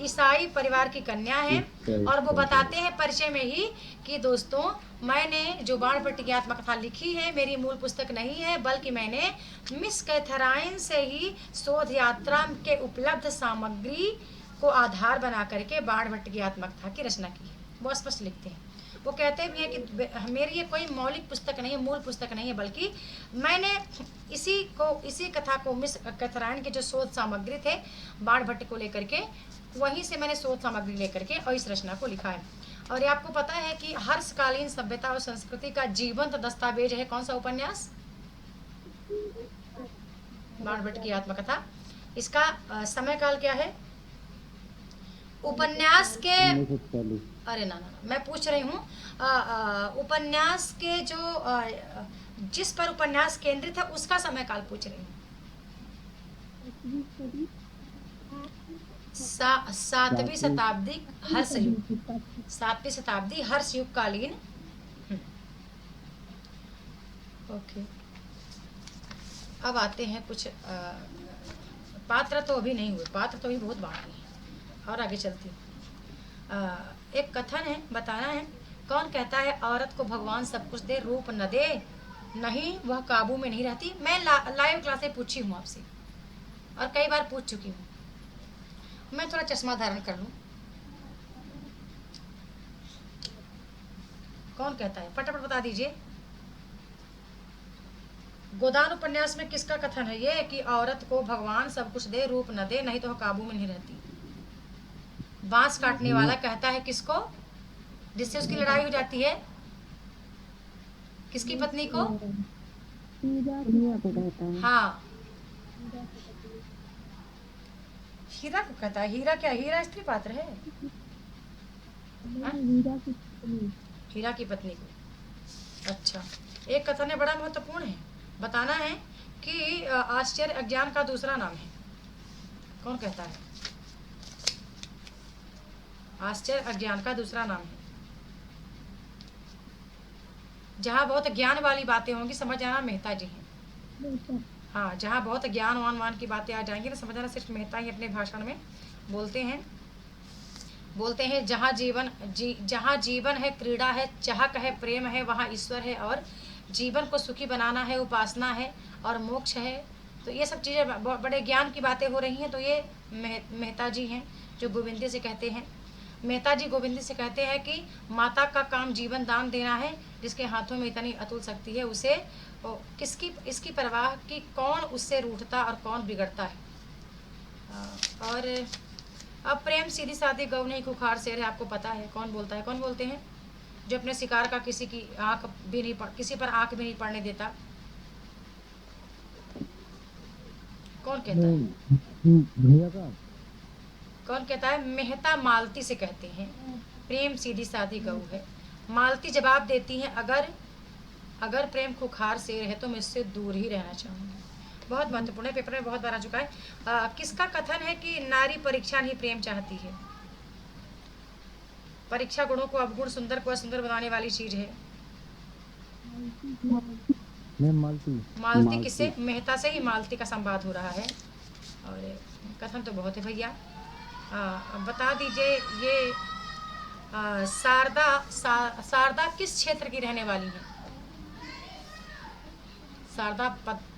ईसाई परिवार की कन्या है। और वो बताते हैं परिचय में ही कि दोस्तों, मैंने जो बाण भट्ट की आत्मकथा लिखी है मेरी मूल पुस्तक नहीं है, बल्कि मैंने मिस कैथराइन से ही शोध यात्रा के उपलब्ध सामग्री को आधार बना करके बाण भट्ट की आत्मकथा की रचना की है। वो स्पष्ट लिखते हैं। वो कहते भी हैं कि मेरी ये कोई मौलिक पुस्तक नहीं है, मूल पुस्तक नहीं है, बल्कि मैंने इसी कथा को मिस कैथराइन के जो शोध सामग्री थे बाण भट्ट को लेकर के, वहीं से मैंने शोध सामग्री लेकर के और इस रचना को लिखा है। और ये आपको पता है कि हर्षकालीन सभ्यता और संस्कृति का जीवंत दस्तावेज है कौन सा उपन्यास? बाण भट्ट की आत्मकथा। इसका समय काल क्या है? उपन्यास के 1941। अरे ना ना ना, मैं पूछ रही हूँ उपन्यास के जो जिस पर उपन्यास केंद्रित है उसका समय काल पूछ रही हूँ। 8वीं सदी, 7वीं शताब्दी हर्ष युग, 7वीं 7वीं शताब्दी हर्ष युग कालीन। ओके, अब आते हैं कुछ पात्र तो अभी नहीं हुए, पात्र तो अभी बहुत बाकी हैं और आगे चलती हूँ। एक कथन है, बताना है। कौन कहता है औरत को भगवान सब कुछ दे रूप न दे, नहीं वह काबू में नहीं रहती। मैं लाइव क्लास में पूछी हूँ आपसे और कई बार पूछ चुकी हूँ। मैं थोड़ा चश्मा धारण कर लूँ। कौन कहता है, फटाफट बता दीजिए। गोदान उपन्यास में किसका कथन है ये कि औरत को भगवान सब कुछ दे रूप न दे, नहीं तो वह काबू में नहीं रहती। बांस काटने वाला कहता है किसको, जिससे उसकी लड़ाई हो जाती है, किसकी पत्नी को? हीरा को कहता है। हाँ, हीरा को कहता है। हीरा क्या, हीरा स्त्री पात्र है? हीरा की पत्नी। हीरा की पत्नी को। अच्छा, एक कथन है बड़ा महत्वपूर्ण है, बताना है कि आश्चर्य अज्ञान का दूसरा नाम है। कौन कहता है? आश्चर्य अज्ञान का दूसरा नाम है। जहाँ बहुत ज्ञान वाली बातें होंगी समझ जाना मेहता जी हैं। हाँ, जहाँ बहुत ज्ञान वान की बातें आ जाएंगी ना समझ जाना सिर्फ मेहता ही अपने भाषण में बोलते हैं। जहाँ जीवन है, क्रीड़ा है, चाहक है, प्रेम है, वहाँ ईश्वर है, और जीवन को सुखी बनाना है, उपासना है और मोक्ष है। तो ये सब चीज़ें बड़े ज्ञान की बातें हो रही हैं। तो ये मेहता जी हैं जो गोविंदी से कहते हैं। मेहता जी गोविंदी से कहते हैं कि माता का काम जीवन दान देना है, जिसके हाथों में इतनी अतुल शक्ति है, उसे किसकी इसकी परवाह कि कौन उससे रूठता और कौन बिगड़ता है। और अब प्रेम सीधी सादी गौ नहीं खुखार शेर है, आपको पता है कौन बोलता है, कौन बोलते हैं? जो अपने शिकार का किसी की आंख भी नहीं किसी पर आंख भी नहीं पड़ने देता। कौन कहता है? भैया का कौन कहता है? मेहता मालती से कहते हैं प्रेम सीधी सादी गऊ है। मालती जवाब देती हैं, अगर प्रेम खुखार शेर है तो मैं इससे दूर ही रहना चाहूँगी। बहुत महत्वपूर्ण है, पेपर में बहुत बार आ चुका है। किसका कथन है कि नारी परीक्षा नहीं प्रेम चाहती है? परीक्षा गुणों को अवगुण, सुंदर को असुंदर बनाने वाली चीज है। मालती किससे? मेहता से ही मालती का संवाद हो रहा है। और कथन तो बहुत है भैया। बता दीजिए ये शारदा किस क्षेत्र की रहने वाली है? शारदा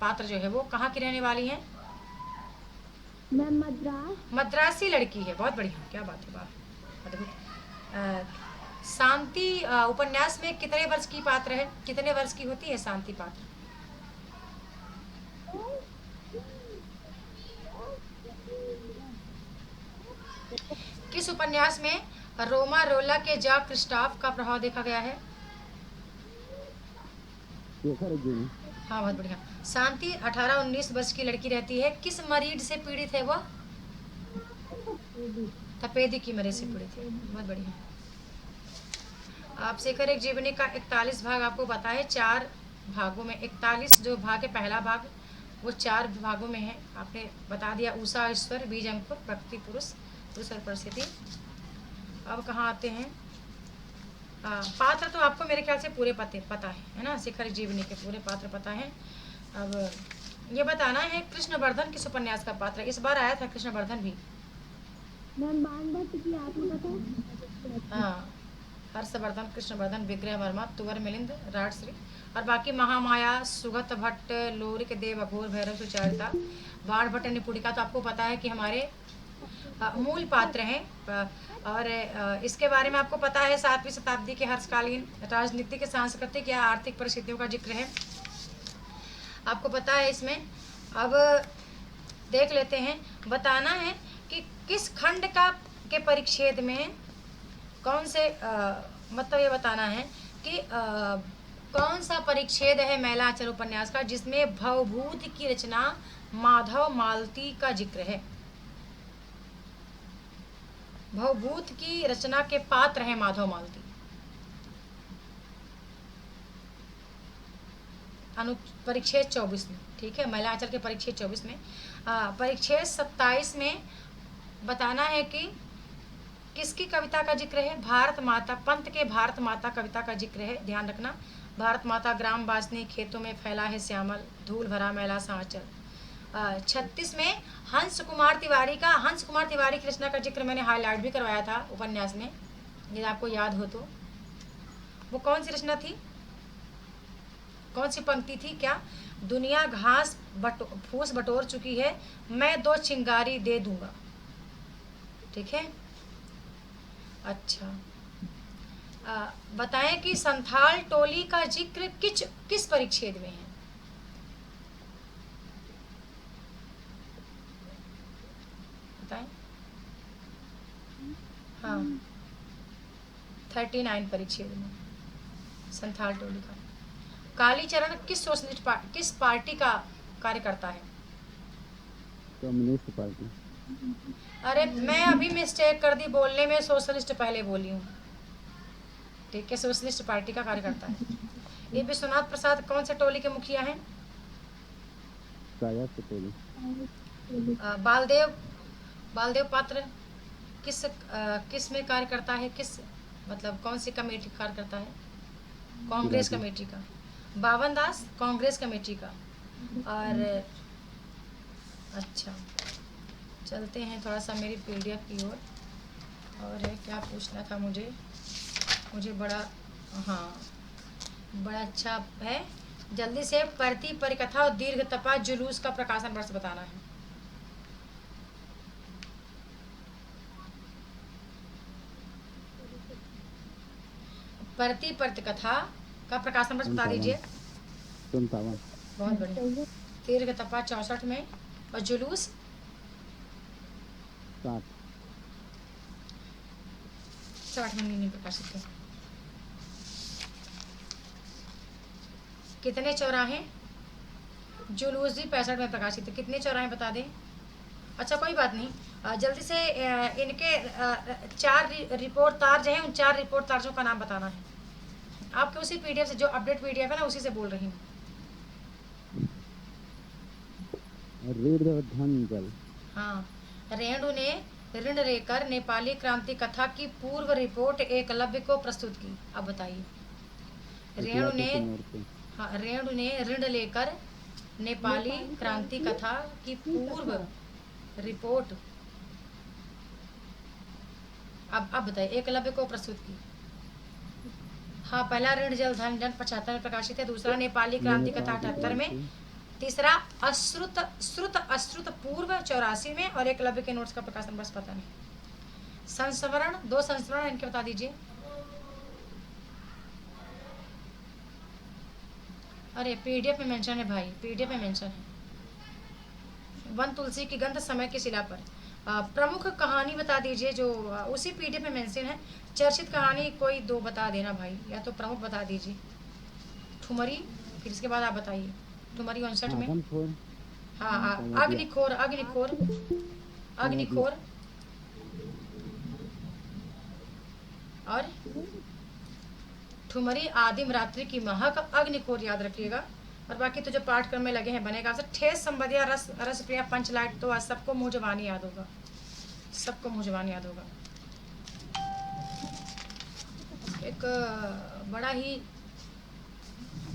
पात्र जो है वो कहाँ की रहने वाली है? मैं मद्रासी लड़की है। बहुत बढ़िया, क्या बात है, वाह अद्भुत। शांति उपन्यास में कितने वर्ष की पात्र है? कितने वर्ष की होती है शांति पात्र? किस उपन्यास में रोमा रोला के जॉक क्रिस्टॉफ का प्रभाव देखा गया है? हाँ, बहुत बढ़िया। शांति 18-19 वर्ष की लड़की रहती है। किस मरीज से पीड़ित है वह? तपेदी की मरीज से पीड़ित है। बहुत बढ़िया। आप शेखर एक जीवनी का 41 भाग आपको पता है, 4 भागों में 41 जो भाग है, पहला भाग वो 4 भागों में है। आपने बता दिया, उषा ईश्वर, बीज अंकुर, प्रकृति पुरुष, पुरुष और परिस्थिति। अब कहाँ आते हैं? पात्र तो आपको मेरे ख्याल से पूरे पता है ना, शेखर जीवनी के पूरे पात्र पता है। अब ये बताना है कृष्णवर्धन किस उपन्यास का पात्र है? इस बार आया था कृष्णवर्धन भी। हाँ, हर्षवर्धन, कृष्णवर्धन, विग्रह वर्मा, तुवर मिलिंद, राजश्री और बाकी महामाया, सुगत भट्ट, लोरिक देव, अघोर, भैरव, सुचारिता, बाढ़ भट्ट, निपुणिका तो आपको पता है कि हमारे मूल पात्र हैं। और इसके बारे में आपको पता है 7वीं शताब्दी के हर्षकालीन राजनीतिक, सांस्कृतिक या आर्थिक परिस्थितियों का जिक्र है, आपको पता है इसमें। अब देख लेते हैं, बताना है कि किस खंड के परिच्छेद में कौन से मतलब ये बताना है कि कौन सा परिच्छेद है मैलाचल उपन्यास का जिसमें भवभूति की रचना माधव मालती का जिक्र है? भवभूत की रचना के पात्र हैं माधव मालती। परिच्छेद 24 में, ठीक है, महिला आंचल के परिच्छेद 24 में। परिच्छेद 27 में बताना है कि किसकी कविता का जिक्र है। भारत माता, पंत के भारत माता कविता का जिक्र है, ध्यान रखना। भारत माता ग्राम वासनी, खेतों में फैला है श्यामल, धूल भरा मैला सा आंचल। 36 में हंस कुमार तिवारी का, हंस कुमार तिवारी की रचना का जिक्र मैंने हाईलाइट भी करवाया था उपन्यास में, यदि आपको याद हो तो। वो कौन सी रचना थी, कौन सी पंक्ति थी? क्या दुनिया घास फूस बटोर चुकी है, मैं 2 चिंगारी दे दूंगा। ठीक है, अच्छा। बताएं कि संथाल टोली का जिक्र किस परिच्छेद में है? बताएं। हाँ, 39 परिच्छेद में संथाल टोली का। कालीचरण किस सोशलिस्ट किस पार्टी का कार्यकर्ता है? Communist party. अरे मैं अभी मिस्टेक कर दी बोलने में, सोशलिस्ट पहले बोली हूँ। ठीक है, सोशलिस्ट पार्टी का कार्यकर्ता है। ये विश्वनाथ प्रसाद कौन से टोली के मुखिया हैं? बालदेव पात्र किस में कार्य करता है? किस मतलब कौन सी कमेटी कार्य करता है? कांग्रेस कमेटी का। बावन दास कांग्रेस कमेटी का। और अच्छा, चलते हैं थोड़ा सा मेरी पीडीएफ की ओर। और क्या पूछना था मुझे बड़ा, हाँ बड़ा अच्छा है। जल्दी से परती परिकथा और दीर्घ तपा जुलूस का प्रकाशन वर्ष बताना है। परती परिकथा का प्रकाशन वर्ष बता दीजिए। 57। बहुत बढ़िया। दीर्घ तपा 64 में और जुलूस 60 में प्रकाशित है। कितने चौराहे? जुलूस भी 65 में प्रकाशित है। कितने चौराहे बता दें? अच्छा कोई बात नहीं, जल्दी से इनके 4 रिपोर्ट तार्ज हैं, उन 4 रिपोर्ट तार्जों का नाम बताना है। आपके उसी पीडीएफ से, जो अपडेट पीडीएफ है ना, उसी से बोल रही हूँ। हाँ, रेणु ने ऋण लेकर नेपाली क्रांति कथा की पूर्व रिपोर्ट एकलव्य को प्रस्तुत की। अब बताइए। रेणु ने ऋण लेकर नेपाली क्रांति कथा की पूर्व रिपोर्ट, अब बताइए, एकलव्य को प्रस्तुत की। हाँ, पहला ऋण जल धन जन 75 में प्रकाशित है। दूसरा नेपाली क्रांति कथा 78 में। तीसरा अश्रुत पूर्व 84 में। और एकलव्य के नोट्स का प्रकाशन बस पता नहीं। संस्मरण, 2 संस्मरण इनके बता दीजिए। अरे पीडीएफ में मेंशन है भाई, पीडीएफ में मेंशन है। 1 तुलसी की गंध समय की शिला पर। प्रमुख कहानी बता दीजिए जो उसी पीडीएफ में मेंशन है। चर्चित कहानी कोई 2 बता देना भाई, या तो प्रमुख बता दीजिए। ठुमरी, फिर इसके बाद आप बताइए। ठुमरी 59 में। हाँ, अग्निखोर और ठुमरी आदिम रात्रि की महक, अग्निखोर याद रखिएगा। और बाकी तो जो पाठक्रम में लगे हैं बनेगा। ठेस संबंधिया रस प्रिया पंचलाइट तो आज सबको मुँह जबानी याद होगा, सबको मुँह जबानी याद होगा। एक बड़ा ही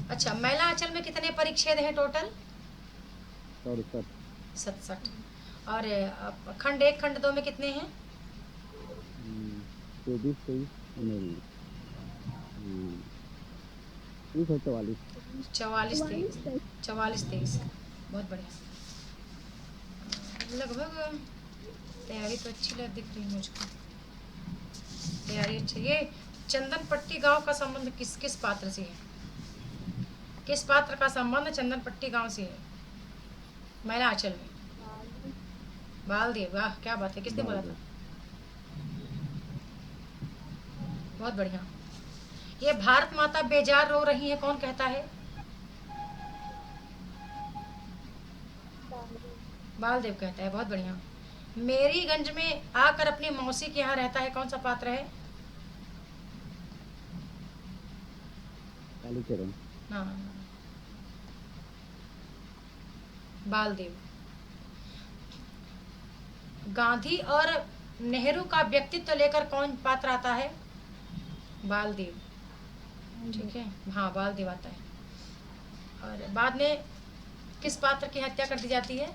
अच्छा, महिला आंचल में कितने परिच्छेद हैं टोटल? 67। और खंड 1 खंड 2 में कितने हैं? 24 23। बहुत बढ़िया, लगभग तैयारी तो अच्छी दिख रही है मुझको। तैयारी अच्छी। ये चंदनपट्टी गांव का संबंध किस पात्र से है? किस पात्र का संबंध चंदनपट्टी गांव से है महिला आंचल में? बालदेव। वाह क्या बात है, किसने बोला था? बहुत बढ़िया। ये भारत माता बेजार रो रही है, कौन कहता है? बालदेव कहता है। बहुत बढ़िया। मेरीगंज में आकर अपनी मौसी के यहाँ रहता है, कौन सा पात्र है? कालीचरण। हाँ, बालदेव। गांधी और नेहरू का व्यक्तित्व लेकर कौन पात्र आता है? बालदेव। ठीक है, हाँ बालदेव आता है। और बाद में किस पात्र की हत्या कर दी जाती है?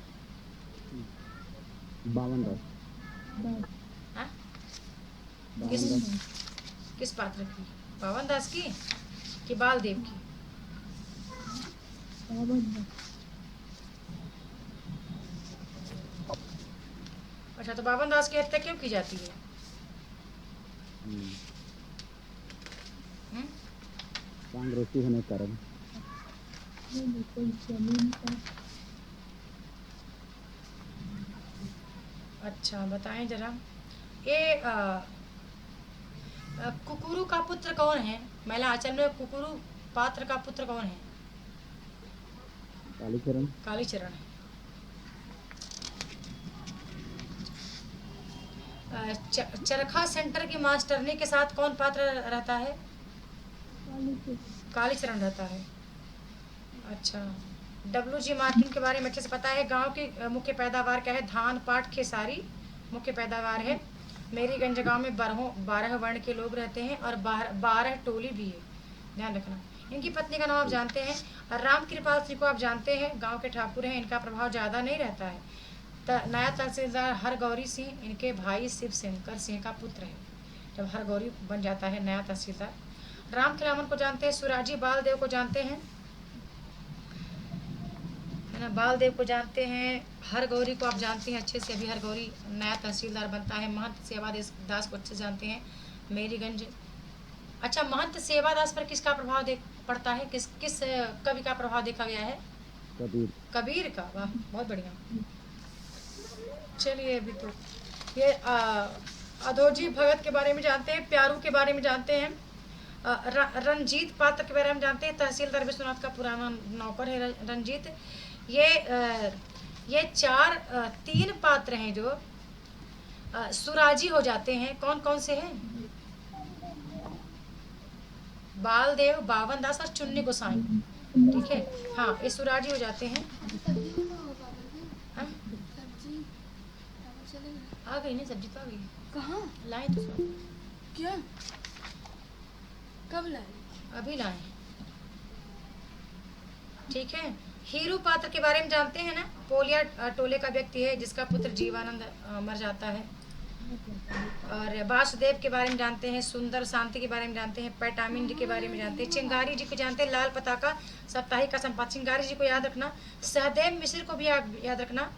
बावन दास। हाँ? बावन किस दास। किस पात्र की? बावन दास की कि बालदेव की? अच्छा, तो बावन दास की हत्या क्यों की जाती है? हम्म? कांग्रेसी होने के कारण। अच्छा बताएं जरा, ये कुकुरु का पुत्र कौन है? महिला आंचल में कुकुरु पात्र का पुत्र कौन है? कालीचरण। कालीचरण है। चरखा सेंटर की मास्टरनी के साथ कौन पात्र रहता है? कालीचरण रहता है। अच्छा, WG मार्किन के बारे में अच्छे से पता है। गांव की मुख्य पैदावार क्या है? धान, पाट, खेसारी मुख्य पैदावार है। मेरीगंज गांव में 12 वर्ण के लोग रहते हैं और 12 टोली भी है, ध्यान रखना। इनकी पत्नी का नाम आप जानते हैं, और राम कृपाल सिंह को आप जानते हैं, गांव के ठाकुर हैं। इनका प्रभाव ज़्यादा नहीं रहता है। नया तहसीलदार हरगौरी सिंह इनके भाई शिव शंकर सिंह का पुत्र है, जब हरगौरी बन जाता है नया तहसीलदार। राम खिलावन को जानते हैं, सुराजी बालदेव को जानते हैं, है ना, बालदेव को जानते हैं, हरगौरी को आप जानते हैं अच्छे से, अभी हरगौरी नया तहसीलदार बनता है। महंत सेवादास को अच्छे से जानते हैं, मेरीगंज। अच्छा, महंत सेवादास पर किसका प्रभाव पड़ता है? किस कवि का प्रभाव देखा गया है? कबीर। कबीर का। वाह, बहुत बढ़िया। चलिए, अभी तो ये अधोजी भगत के बारे में जानते हैं, प्यारू के बारे में जानते हैं, रंजीत पात्र के बारे में जानते हैं। तहसीलदार विश्वनाथ का पुराना नौकर है रंजीत। ये 3 पात्र हैं जो सुराजी हो जाते हैं। कौन कौन से हैं? बालदेव, बावन दास और चुन्नी गोसाई। ठीक है, हाँ, ये सुराजी हो जाते हैं। हाँ? आ गई ना सब्जी, तो आ गई। कहाँ लाए तो सब। क्या कब लाए? अभी लाए। ठीक है, हीरू पात्र के बारे में जानते हैं ना? पोलिया टोले का व्यक्ति है जिसका पुत्र जीवानंद मर जाता है। और वासुदेव के बारे में जानते हैं, सुंदर शांति के बारे में जानते हैं, पैटामिन के बारे में जानते हैं, चिंगारी जी को जानते हैं, लाल पताका साप्ताहिक का संपादक चिंगारी जी को याद रखना। सहदेव मिश्र को भी याद रखना।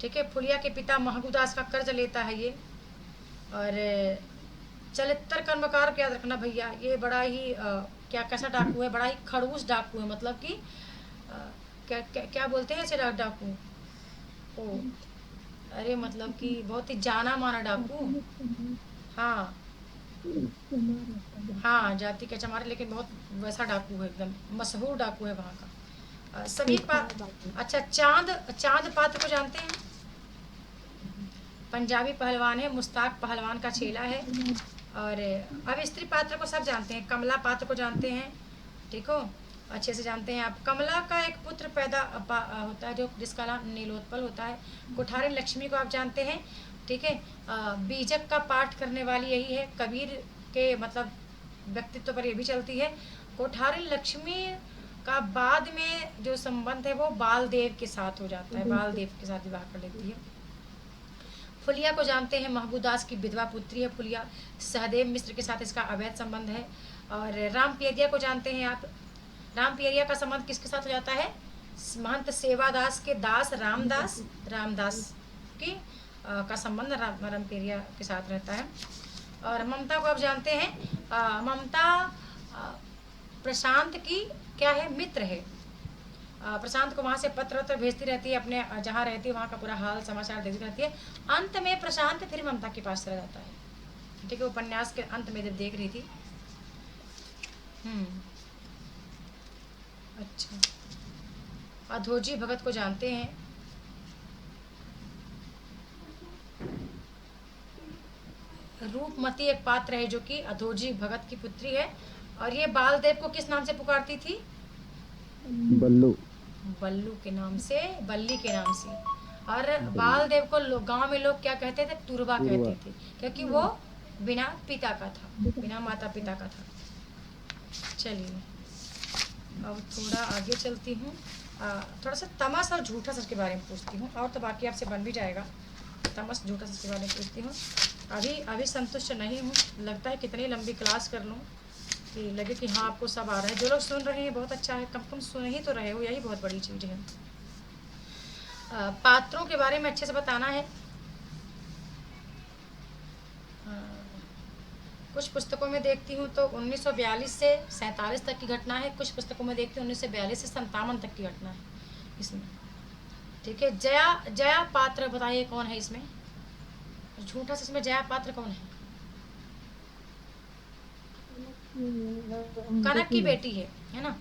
ठीक है, फुलिया के पिता महबूदास का कर्ज लेता है ये। और चलित्र कर्मकार को याद रखना भैया, ये बड़ा ही कैसा डाकू है? बड़ा ही खड़ूस डाकू है, मतलब कि क्या बोलते हैं इसे? डाकू। ओ, अरे मतलब कि बहुत ही जाना माना डाकू। हाँ हाँ, जाति के चमारे, लेकिन बहुत वैसा डाकू है, एकदम मशहूर डाकू है वहाँ का। अच्छा, चांद पात्र को जानते हैं? पंजाबी पहलवान है, मुश्ताक पहलवान का चेला है। और अब स्त्री पात्र को सब जानते हैं। कमला पात्र को जानते हैं, ठीक हो, अच्छे से जानते हैं आप। कमला का एक पुत्र पैदा होता है जिसका नाम नीलोत्पल होता है। कोठारी लक्ष्मी को आप जानते हैं, ठीक है। बीजक का पाठ करने वाली यही है। कबीर के मतलब व्यक्तित्व पर ये भी चलती है। कोठारी लक्ष्मी का बाद में जो संबंध है वो बालदेव के साथ हो जाता है, बालदेव के साथ विवाह कर लेती है। फुलिया को जानते हैं, महबूदास की विधवा पुत्री है फुलिया। सहदेव मिश्र के साथ इसका अवैध संबंध है। और राम पियरिया को जानते हैं आप। राम पियरिया का संबंध किसके साथ हो जाता है? महंत सेवादास के दास रामदास की का संबंध राम पियरिया के साथ रहता है। और ममता को आप जानते हैं, ममता प्रशांत की क्या है? मित्र है। प्रशांत को वहाँ से पत्र भेजती रहती है, अपने जहाँ रहती है वहाँ का पूरा हाल समाचार देती रहती है। अंत में प्रशांत फिर ममता के पास चला जाता है। ठीक है, उपन्यास के अंत में जब देख रही थी। अच्छा, अधोजी भगत को जानते हैं, रूपमती एक पात्र है जो कि अधोजी भगत की पुत्री है, और ये बालदेव को किस नाम से पुकारती थी? बल्लू। बल्लू के नाम से, बल्ली के नाम से। और बालदेव को गांव में लोग क्या कहते थे? तुरवा कहते थे, क्योंकि वो बिना पिता का था, बिना माता पिता का था। चलिए अब थोड़ा आगे चलती हूँ, थोड़ा सा तमस और झूठा सच के बारे में पूछती हूँ, और तो बाकी आपसे बन भी जाएगा। तमस झूठा सच के बारे में पूछती हूँ। अभी संतुष्ट नहीं हूँ, लगता है कितनी लंबी क्लास कर लूँ कि लगे कि हाँ आपको सब आ रहा है। जो लोग सुन रहे हैं बहुत अच्छा है, कम कम सुन ही तो रहे हो, यही बहुत बड़ी चीज़ है। पात्रों के बारे में अच्छे से बताना है। कुछ पुस्तकों में देखती हूँ तो 1942 से 47 तक की घटना है, कुछ पुस्तकों में देखती हूँ 1942 से 57 तक की घटना है इसमें। ठीक है, जया पात्र बताइए कौन है इसमें? झूठा सच में जया पात्र कौन है? कनक की बेटी है ना।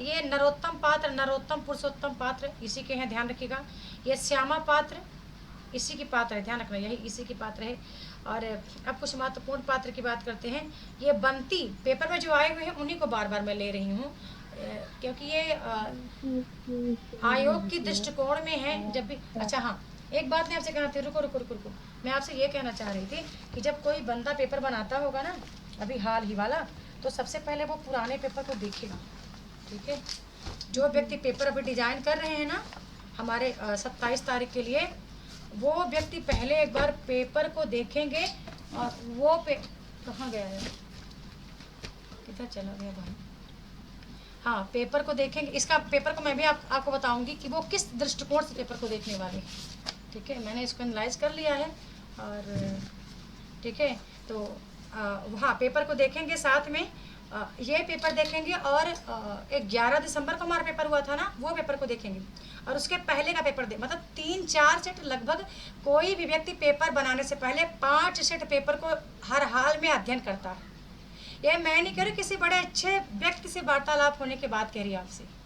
ये नरोत्तम पात्र, नरोत्तम पुरुषोत्तम पात्र इसी के हैं, ध्यान रखिएगा। ये श्यामा पात्र इसी की पात्र है, ध्यान रखना, यही इसी की पात्र है। और अब कुछ महत्वपूर्ण पात्र की बात करते हैं। ये बंती पेपर में जो आए हुए हैं उन्हीं को बार बार मैं ले रही हूँ, क्योंकि ये आयोग की दृष्टिकोण में है जब भी। अच्छा हाँ, एक बात मैं आपसे कहना थी, रुको, मैं आपसे ये कहना चाह रही थी कि जब कोई बंदा पेपर बनाता होगा ना, अभी हाल ही वाला, तो सबसे पहले वो पुराने पेपर को देखेगा। ठीक है, जो व्यक्ति पेपर अभी डिजाइन कर रहे हैं ना हमारे 27 तारीख के लिए, वो व्यक्ति पहले एक बार पेपर को देखेंगे। और वो कहाँ गया है, किधर चला गया भाई? हाँ, पेपर को देखेंगे। इसका पेपर को मैं भी आपको बताऊंगी कि वो किस दृष्टिकोण से पेपर को देखने वाले हैं। ठीक है, मैंने इसको एनालाइज कर लिया है। और ठीक है, तो हाँ, पेपर को देखेंगे, साथ में ये पेपर देखेंगे, और 11 दिसंबर को हमारा पेपर हुआ था ना, वो पेपर को देखेंगे, और उसके पहले का पेपर मतलब 3-4 सेट लगभग। कोई भी व्यक्ति पेपर बनाने से पहले 5 सेट पेपर को हर हाल में अध्ययन करता है। ये मैं नहीं कह रही, किसी बड़े अच्छे व्यक्ति से वार्तालाप होने के बाद कह रही हूँ आपसे।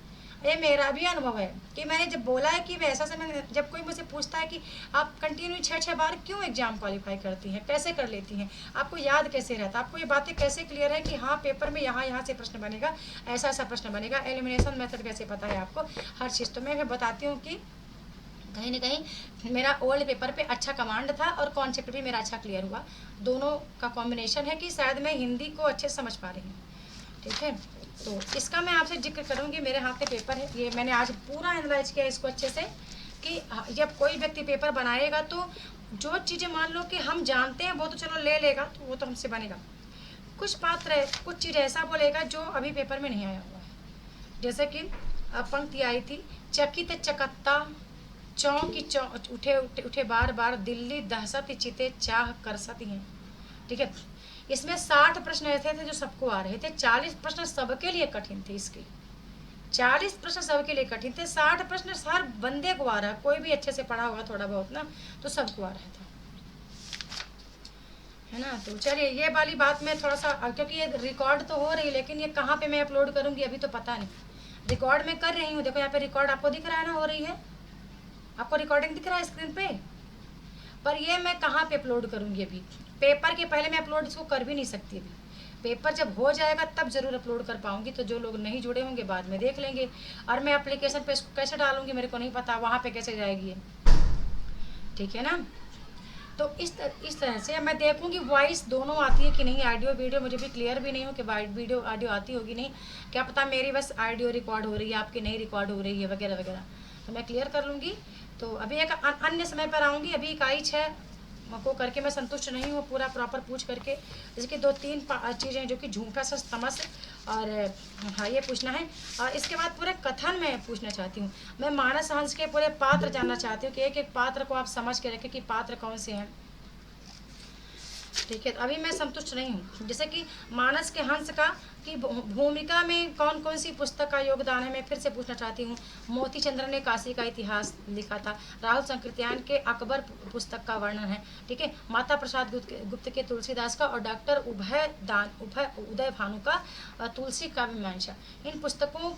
ये मेरा भी अनुभव है कि मैंने जब बोला है कि वैसा समय, जब कोई मुझसे पूछता है कि आप कंटिन्यू 6-6 बार क्यों एग्जाम क्वालिफाई करती हैं, कैसे कर लेती हैं, आपको याद कैसे रहता, आपको ये बातें कैसे क्लियर है कि हाँ पेपर में यहाँ से प्रश्न बनेगा, ऐसा प्रश्न बनेगा, एलिमिनेशन मेथड कैसे पता है आपको, हर चीज़। तो मैं बताती हूँ कि कहीं ना कहीं मेरा ओल्ड पेपर पे अच्छा कमांड था, और कॉन्सेप्ट भी मेरा अच्छा क्लियर हुआ। दोनों का कॉम्बिनेशन है कि शायद मैं हिंदी को अच्छे से समझ पा रही हूँ। ठीक है, तो इसका मैं आपसे जिक्र करूँगी। मेरे हाथ में पेपर है, ये मैंने आज पूरा एनालाइज किया इसको अच्छे से, कि जब कोई व्यक्ति पेपर बनाएगा तो जो चीज़ें मान लो कि हम जानते हैं वो तो चलो ले लेगा, तो वो तो हमसे बनेगा। कुछ पात्र है, कुछ चीज़ ऐसा बोलेगा जो अभी पेपर में नहीं आया हुआ है। जैसे कि पंक्ति आई थी, चकित चकत्ता चौंकी उठे बार बार, दिल्ली दहशत चिते चाह करसती हैं। ठीक है, इसमें 60 प्रश्न ऐसे थे जो सबको आ रहे थे, 40 प्रश्न सबके लिए कठिन थे। इसके 40 प्रश्न सबके लिए कठिन थे, 60 प्रश्न हर बंदे को आ रहा है, कोई भी अच्छे से पढ़ा होगा थोड़ा बहुत ना, तो सबको आ रहा था, है ना। तो चलिए, ये वाली बात में थोड़ा सा, क्योंकि ये रिकॉर्ड तो हो रही है, लेकिन ये कहाँ पे मैं अपलोड करूँगी अभी तो पता नहीं। रिकॉर्ड में कर रही हूँ, देखो यहाँ पे रिकॉर्ड आपको दिख रहा है ना, हो रही है, आपको रिकॉर्डिंग दिख रहा है स्क्रीन पे, पर ये मैं कहाँ पे अपलोड करूँगी अभी? पेपर के पहले मैं अपलोड इसको कर भी नहीं सकती अभी। पेपर जब हो जाएगा तब जरूर अपलोड कर पाऊंगी, तो जो लोग नहीं जुड़े होंगे बाद में देख लेंगे। और मैं एप्लीकेशन पे इसको कैसे डालूंगी मेरे को नहीं पता, वहाँ पे कैसे जाएगी ये, ठीक है ना। तो इस तरह से मैं देखूंगी वॉइस दोनों आती है कि नहीं, ऑडियो वीडियो मुझे भी क्लियर भी नहीं हो कि वीडियो ऑडियो आती होगी नहीं, क्या पता मेरी बस ऑडियो रिकॉर्ड हो रही है, आपकी नहीं रिकॉर्ड हो रही है वगैरह वगैरह, तो मैं क्लियर कर लूँगी। तो अभी एक अन्य समय पर आऊँगी, अभी इकाई 6 को करके मैं संतुष्ट नहीं हूँ, पूरा प्रॉपर पूछ करके, जैसे कि 2-3 चीज़ें जो कि झूठा सच तमस और हाँ ये पूछना है। और इसके बाद पूरे कथन में पूछना चाहती हूँ, मैं मानस हंस के पूरे पात्र जानना चाहती हूँ कि एक एक पात्र को आप समझ के रखें कि पात्र कौन से हैं। ठीक है, अभी मैं संतुष्ट नहीं हूँ। जैसे कि मानस के हंस का की भूमिका में कौन कौन सी पुस्तक का योगदान है, मैं फिर से पूछना चाहती हूँ। मोती चंद्र ने काशी का इतिहास लिखा था, राहुल संकृत्यान के अकबर पुस्तक का वर्णन है। ठीक है, माता प्रसाद गुप्त के तुलसीदास का, और डॉक्टर उदय भानु का तुलसी का मीमांसा। इन पुस्तकों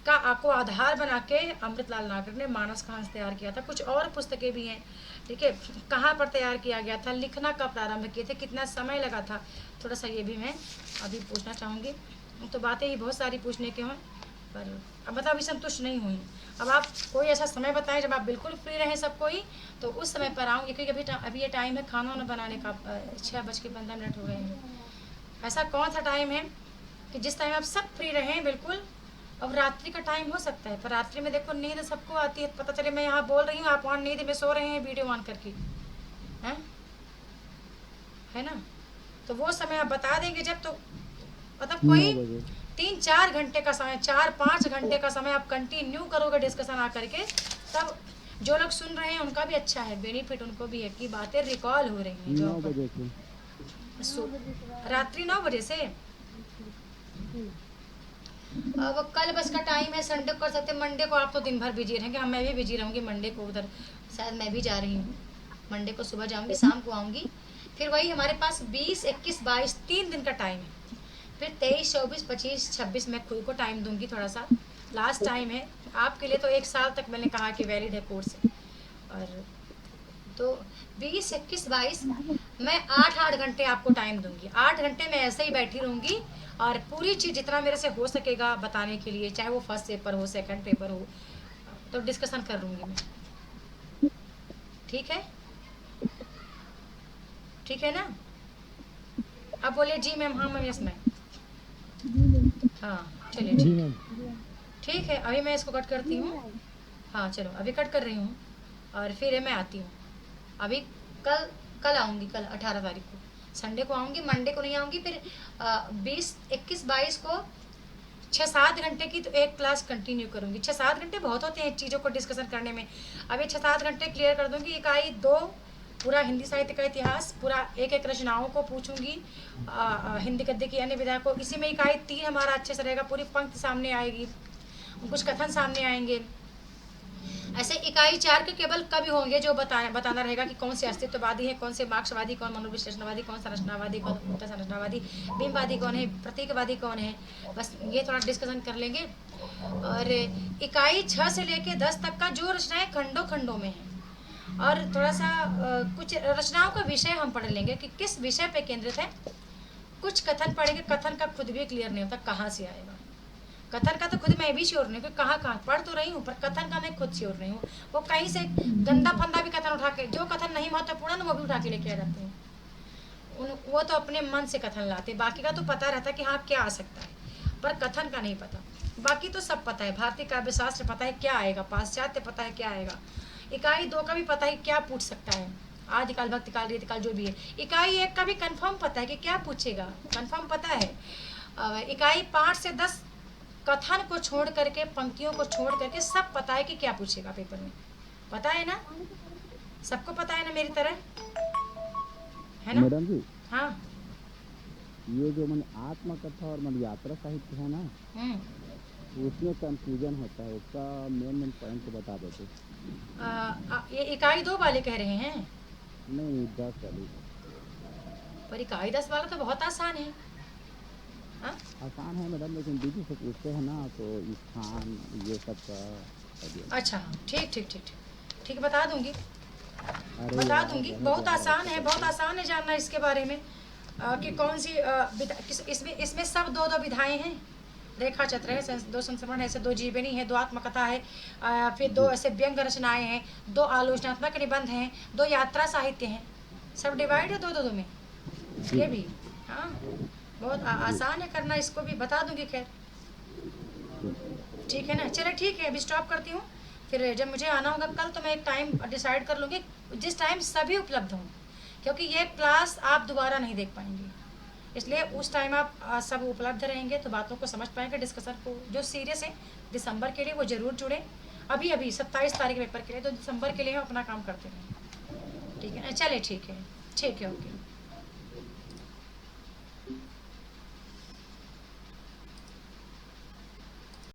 इसका को आधार बना के अमृतलाल नागर ने मानस का हंस तैयार किया था। कुछ और पुस्तकें भी हैं, ठीक है। कहाँ पर तैयार किया गया था, लिखना कब प्रारंभ किए थे, कितना समय लगा था, थोड़ा सा ये भी मैं अभी पूछना चाहूँगी। तो बातें ही बहुत सारी पूछने के हों, पर अब मतलब अभी संतुष्ट नहीं हुई। अब आप कोई ऐसा समय बताएं जब आप बिल्कुल फ्री रहें सब कोई, तो उस समय पर आऊँगी, क्योंकि अभी ये टाइम है खाना वाना बनाने का, 6:15 हो गए हैं। ऐसा कौन सा टाइम है कि जिस टाइम आप सब फ्री रहें बिल्कुल। अब रात्रि का टाइम हो सकता है, पर रात्रि में देखो नींद सबको आती है, पता चले मैं यहाँ बोल रही हूँ, आप वहाँ नींद में सो रहे हैं वीडियो ऑन करके, हैं, है ना। तो वो समय आप बता देंगे जब, तो मतलब कोई 3-4 घंटे का समय, 4-5 घंटे का समय आप कंटिन्यू करोगे डिस्कशन आकर के, तब जो लोग सुन रहे हैं उनका भी अच्छा है, बेनिफिट उनको भी है कि बातें रिकॉल हो रही हैं। 9 बजे से रात्रि 9 बजे से। अब कल बस का टाइम है, संडे को कर सकते, मंडे को आप तो दिन भर बिजी रहेंगे, मैं भी बिजी रहूँगी मंडे को, उधर शायद मैं भी जा रही हूँ। मंडे को सुबह जाऊँगी, शाम को आऊँगी। फिर वही हमारे पास 20, 21, 22 3 दिन का टाइम है। फिर 23, 24, 25, 26 मैं खुद को टाइम दूंगी, थोड़ा सा लास्ट टाइम है आपके लिए। तो 1 साल तक मैंने कहा कि वैलिड है कोर्स। और तो 20, 21, 22 मैं 8-8 घंटे आपको टाइम दूंगी। 8 घंटे मैं ऐसे ही बैठी रहूँगी और पूरी चीज़ जितना मेरे से हो सकेगा बताने के लिए, चाहे वो फर्स्ट पेपर हो, सेकंड पेपर हो, तो डिस्कशन कर लूँगी मैं। ठीक है, ठीक है ना। अब बोलिए जी मैम, हाँ मैम, यस मैम, हाँ चलिए ठीक है। अभी मैं इसको कट करती हूँ। हाँ चलो अभी कट कर रही हूँ और फिर मैं आती हूँ। अभी कल आऊँगी, कल 18 तारीख को, संडे को आऊँगी, मंडे को नहीं आऊँगी। फिर 20, 21, 22 को 6-7 घंटे की तो एक क्लास कंटिन्यू करूँगी। 6-7 घंटे बहुत होते हैं चीज़ों को डिस्कशन करने में। अभी 6-7 घंटे क्लियर कर दूँगी। इकाई 2 पूरा हिंदी साहित्य का इतिहास, पूरा एक रचनाओं को पूछूंगी, हिंदी गद्य की अन्य विधा को। इसी में इकाई 3 हमारा अच्छे से रहेगा, पूरी पंक्ति सामने आएगी, कुछ कथन सामने आएंगे। ऐसे इकाई 4 के केवल कवि होंगे जो बताना रहेगा कि कौन से अस्तित्ववादी है, कौन से मार्क्सवादी, कौन मनोविश्लेषणवादी, कौन संरचनावादी, कौन उत्तर संरचनावादी, बिंबवादी कौन है, प्रतीकवादी कौन है। बस ये थोड़ा डिस्कशन कर लेंगे। और इकाई 6 से लेके 10 तक का जो रचनाएं खंडों में है, और थोड़ा सा कुछ रचनाओं का विषय हम पढ़ लेंगे कि किस विषय पे केंद्रित है। कुछ कथन पढ़ेंगे, कथन का खुद भी क्लियर नहीं होता कहाँ से आएगा। कथन का तो खुद मैं भी श्योर नहीं हूँ, कहाँ पढ़ तो रही हूँ, पर कथन का मैं खुद श्योर नहीं हूँ। वो कहीं से गंदा फंदा भी कथन उठा के, जो कथन नहीं महत्वपूर्ण वो भी उठा के लेके आ जाते हैं। वो तो अपने मन से कथन लाते, बाकी का तो पता रहता है कि हाँ क्या आ सकता है, पर कथन का नहीं पता। बाकी तो सब पता है, भारतीय काव्य शास्त्र पता है क्या आएगा, पाश्चात्य पता है क्या आएगा, इकाई 2 का भी पता है क्या पूछ सकता है, आदिकाल, भक्तिकाल, रीतिकाल जो भी है। इकाई 1 का भी कंफर्म पता है कि क्या पूछेगा, कंफर्म पता है। इकाई 5 से 10 कथन को छोड़ करके, पंक्तियों को छोड़ करके सब पता है कि क्या पूछेगा पेपर में। पता है ना, सबको पता है ना मेरी तरह, है ना मैडम जी। हाँ, ये जो मन आत्मकथा और मन यात्रा साहित्य है ना, उसमें कंफ्यूजन होता है, उसका मेन पॉइंट बता देते। ये इकाई 2 वाले कह रहे हैं? नहीं, 10 वाली। पर इकाई 10 वाला तो बहुत आसान है। हाँ? आसान है मैडम, लेकिन दीदी से पूछते हैं ना तो स्थान ये सब का। अच्छा ठीक बता दूंगी, बहुत आसान है, बहुत आसान है जानना इसके बारे में कि कौन सी इसमें सब 2 विधाएं हैं। रेखा चत्र है, 2 संस्मरण है, ऐसे 2 जीवनी है, 2 आत्मकथा है, फिर 2 ऐसे व्यंग रचनाएं हैं, 2 आलोचनात्मक निबंध हैं, 2 यात्रा साहित्य हैं। सब डिवाइड है 2-2 में, ये भी। हाँ, बहुत आसान है करना, इसको भी बता दूंगी। खैर ठीक है ना, चले ठीक है, अभी स्टॉप करती हूँ। फिर जब मुझे आना होगा कल तो मैं एक टाइम डिसाइड कर लूँगी जिस टाइम सभी उपलब्ध हों, क्योंकि ये क्लास आप दोबारा नहीं देख पाएंगे, इसलिए उस टाइम आप सब उपलब्ध रहेंगे तो बातों को समझ पाएंगे। डिस्कशन को जो सीरियस है दिसंबर के लिए वो ज़रूर जुड़े। अभी 27 तारीख पेपर के लिए, तो दिसंबर के लिए हम अपना काम करते रहें। ठीक है ना, चले ठीक है, ओके।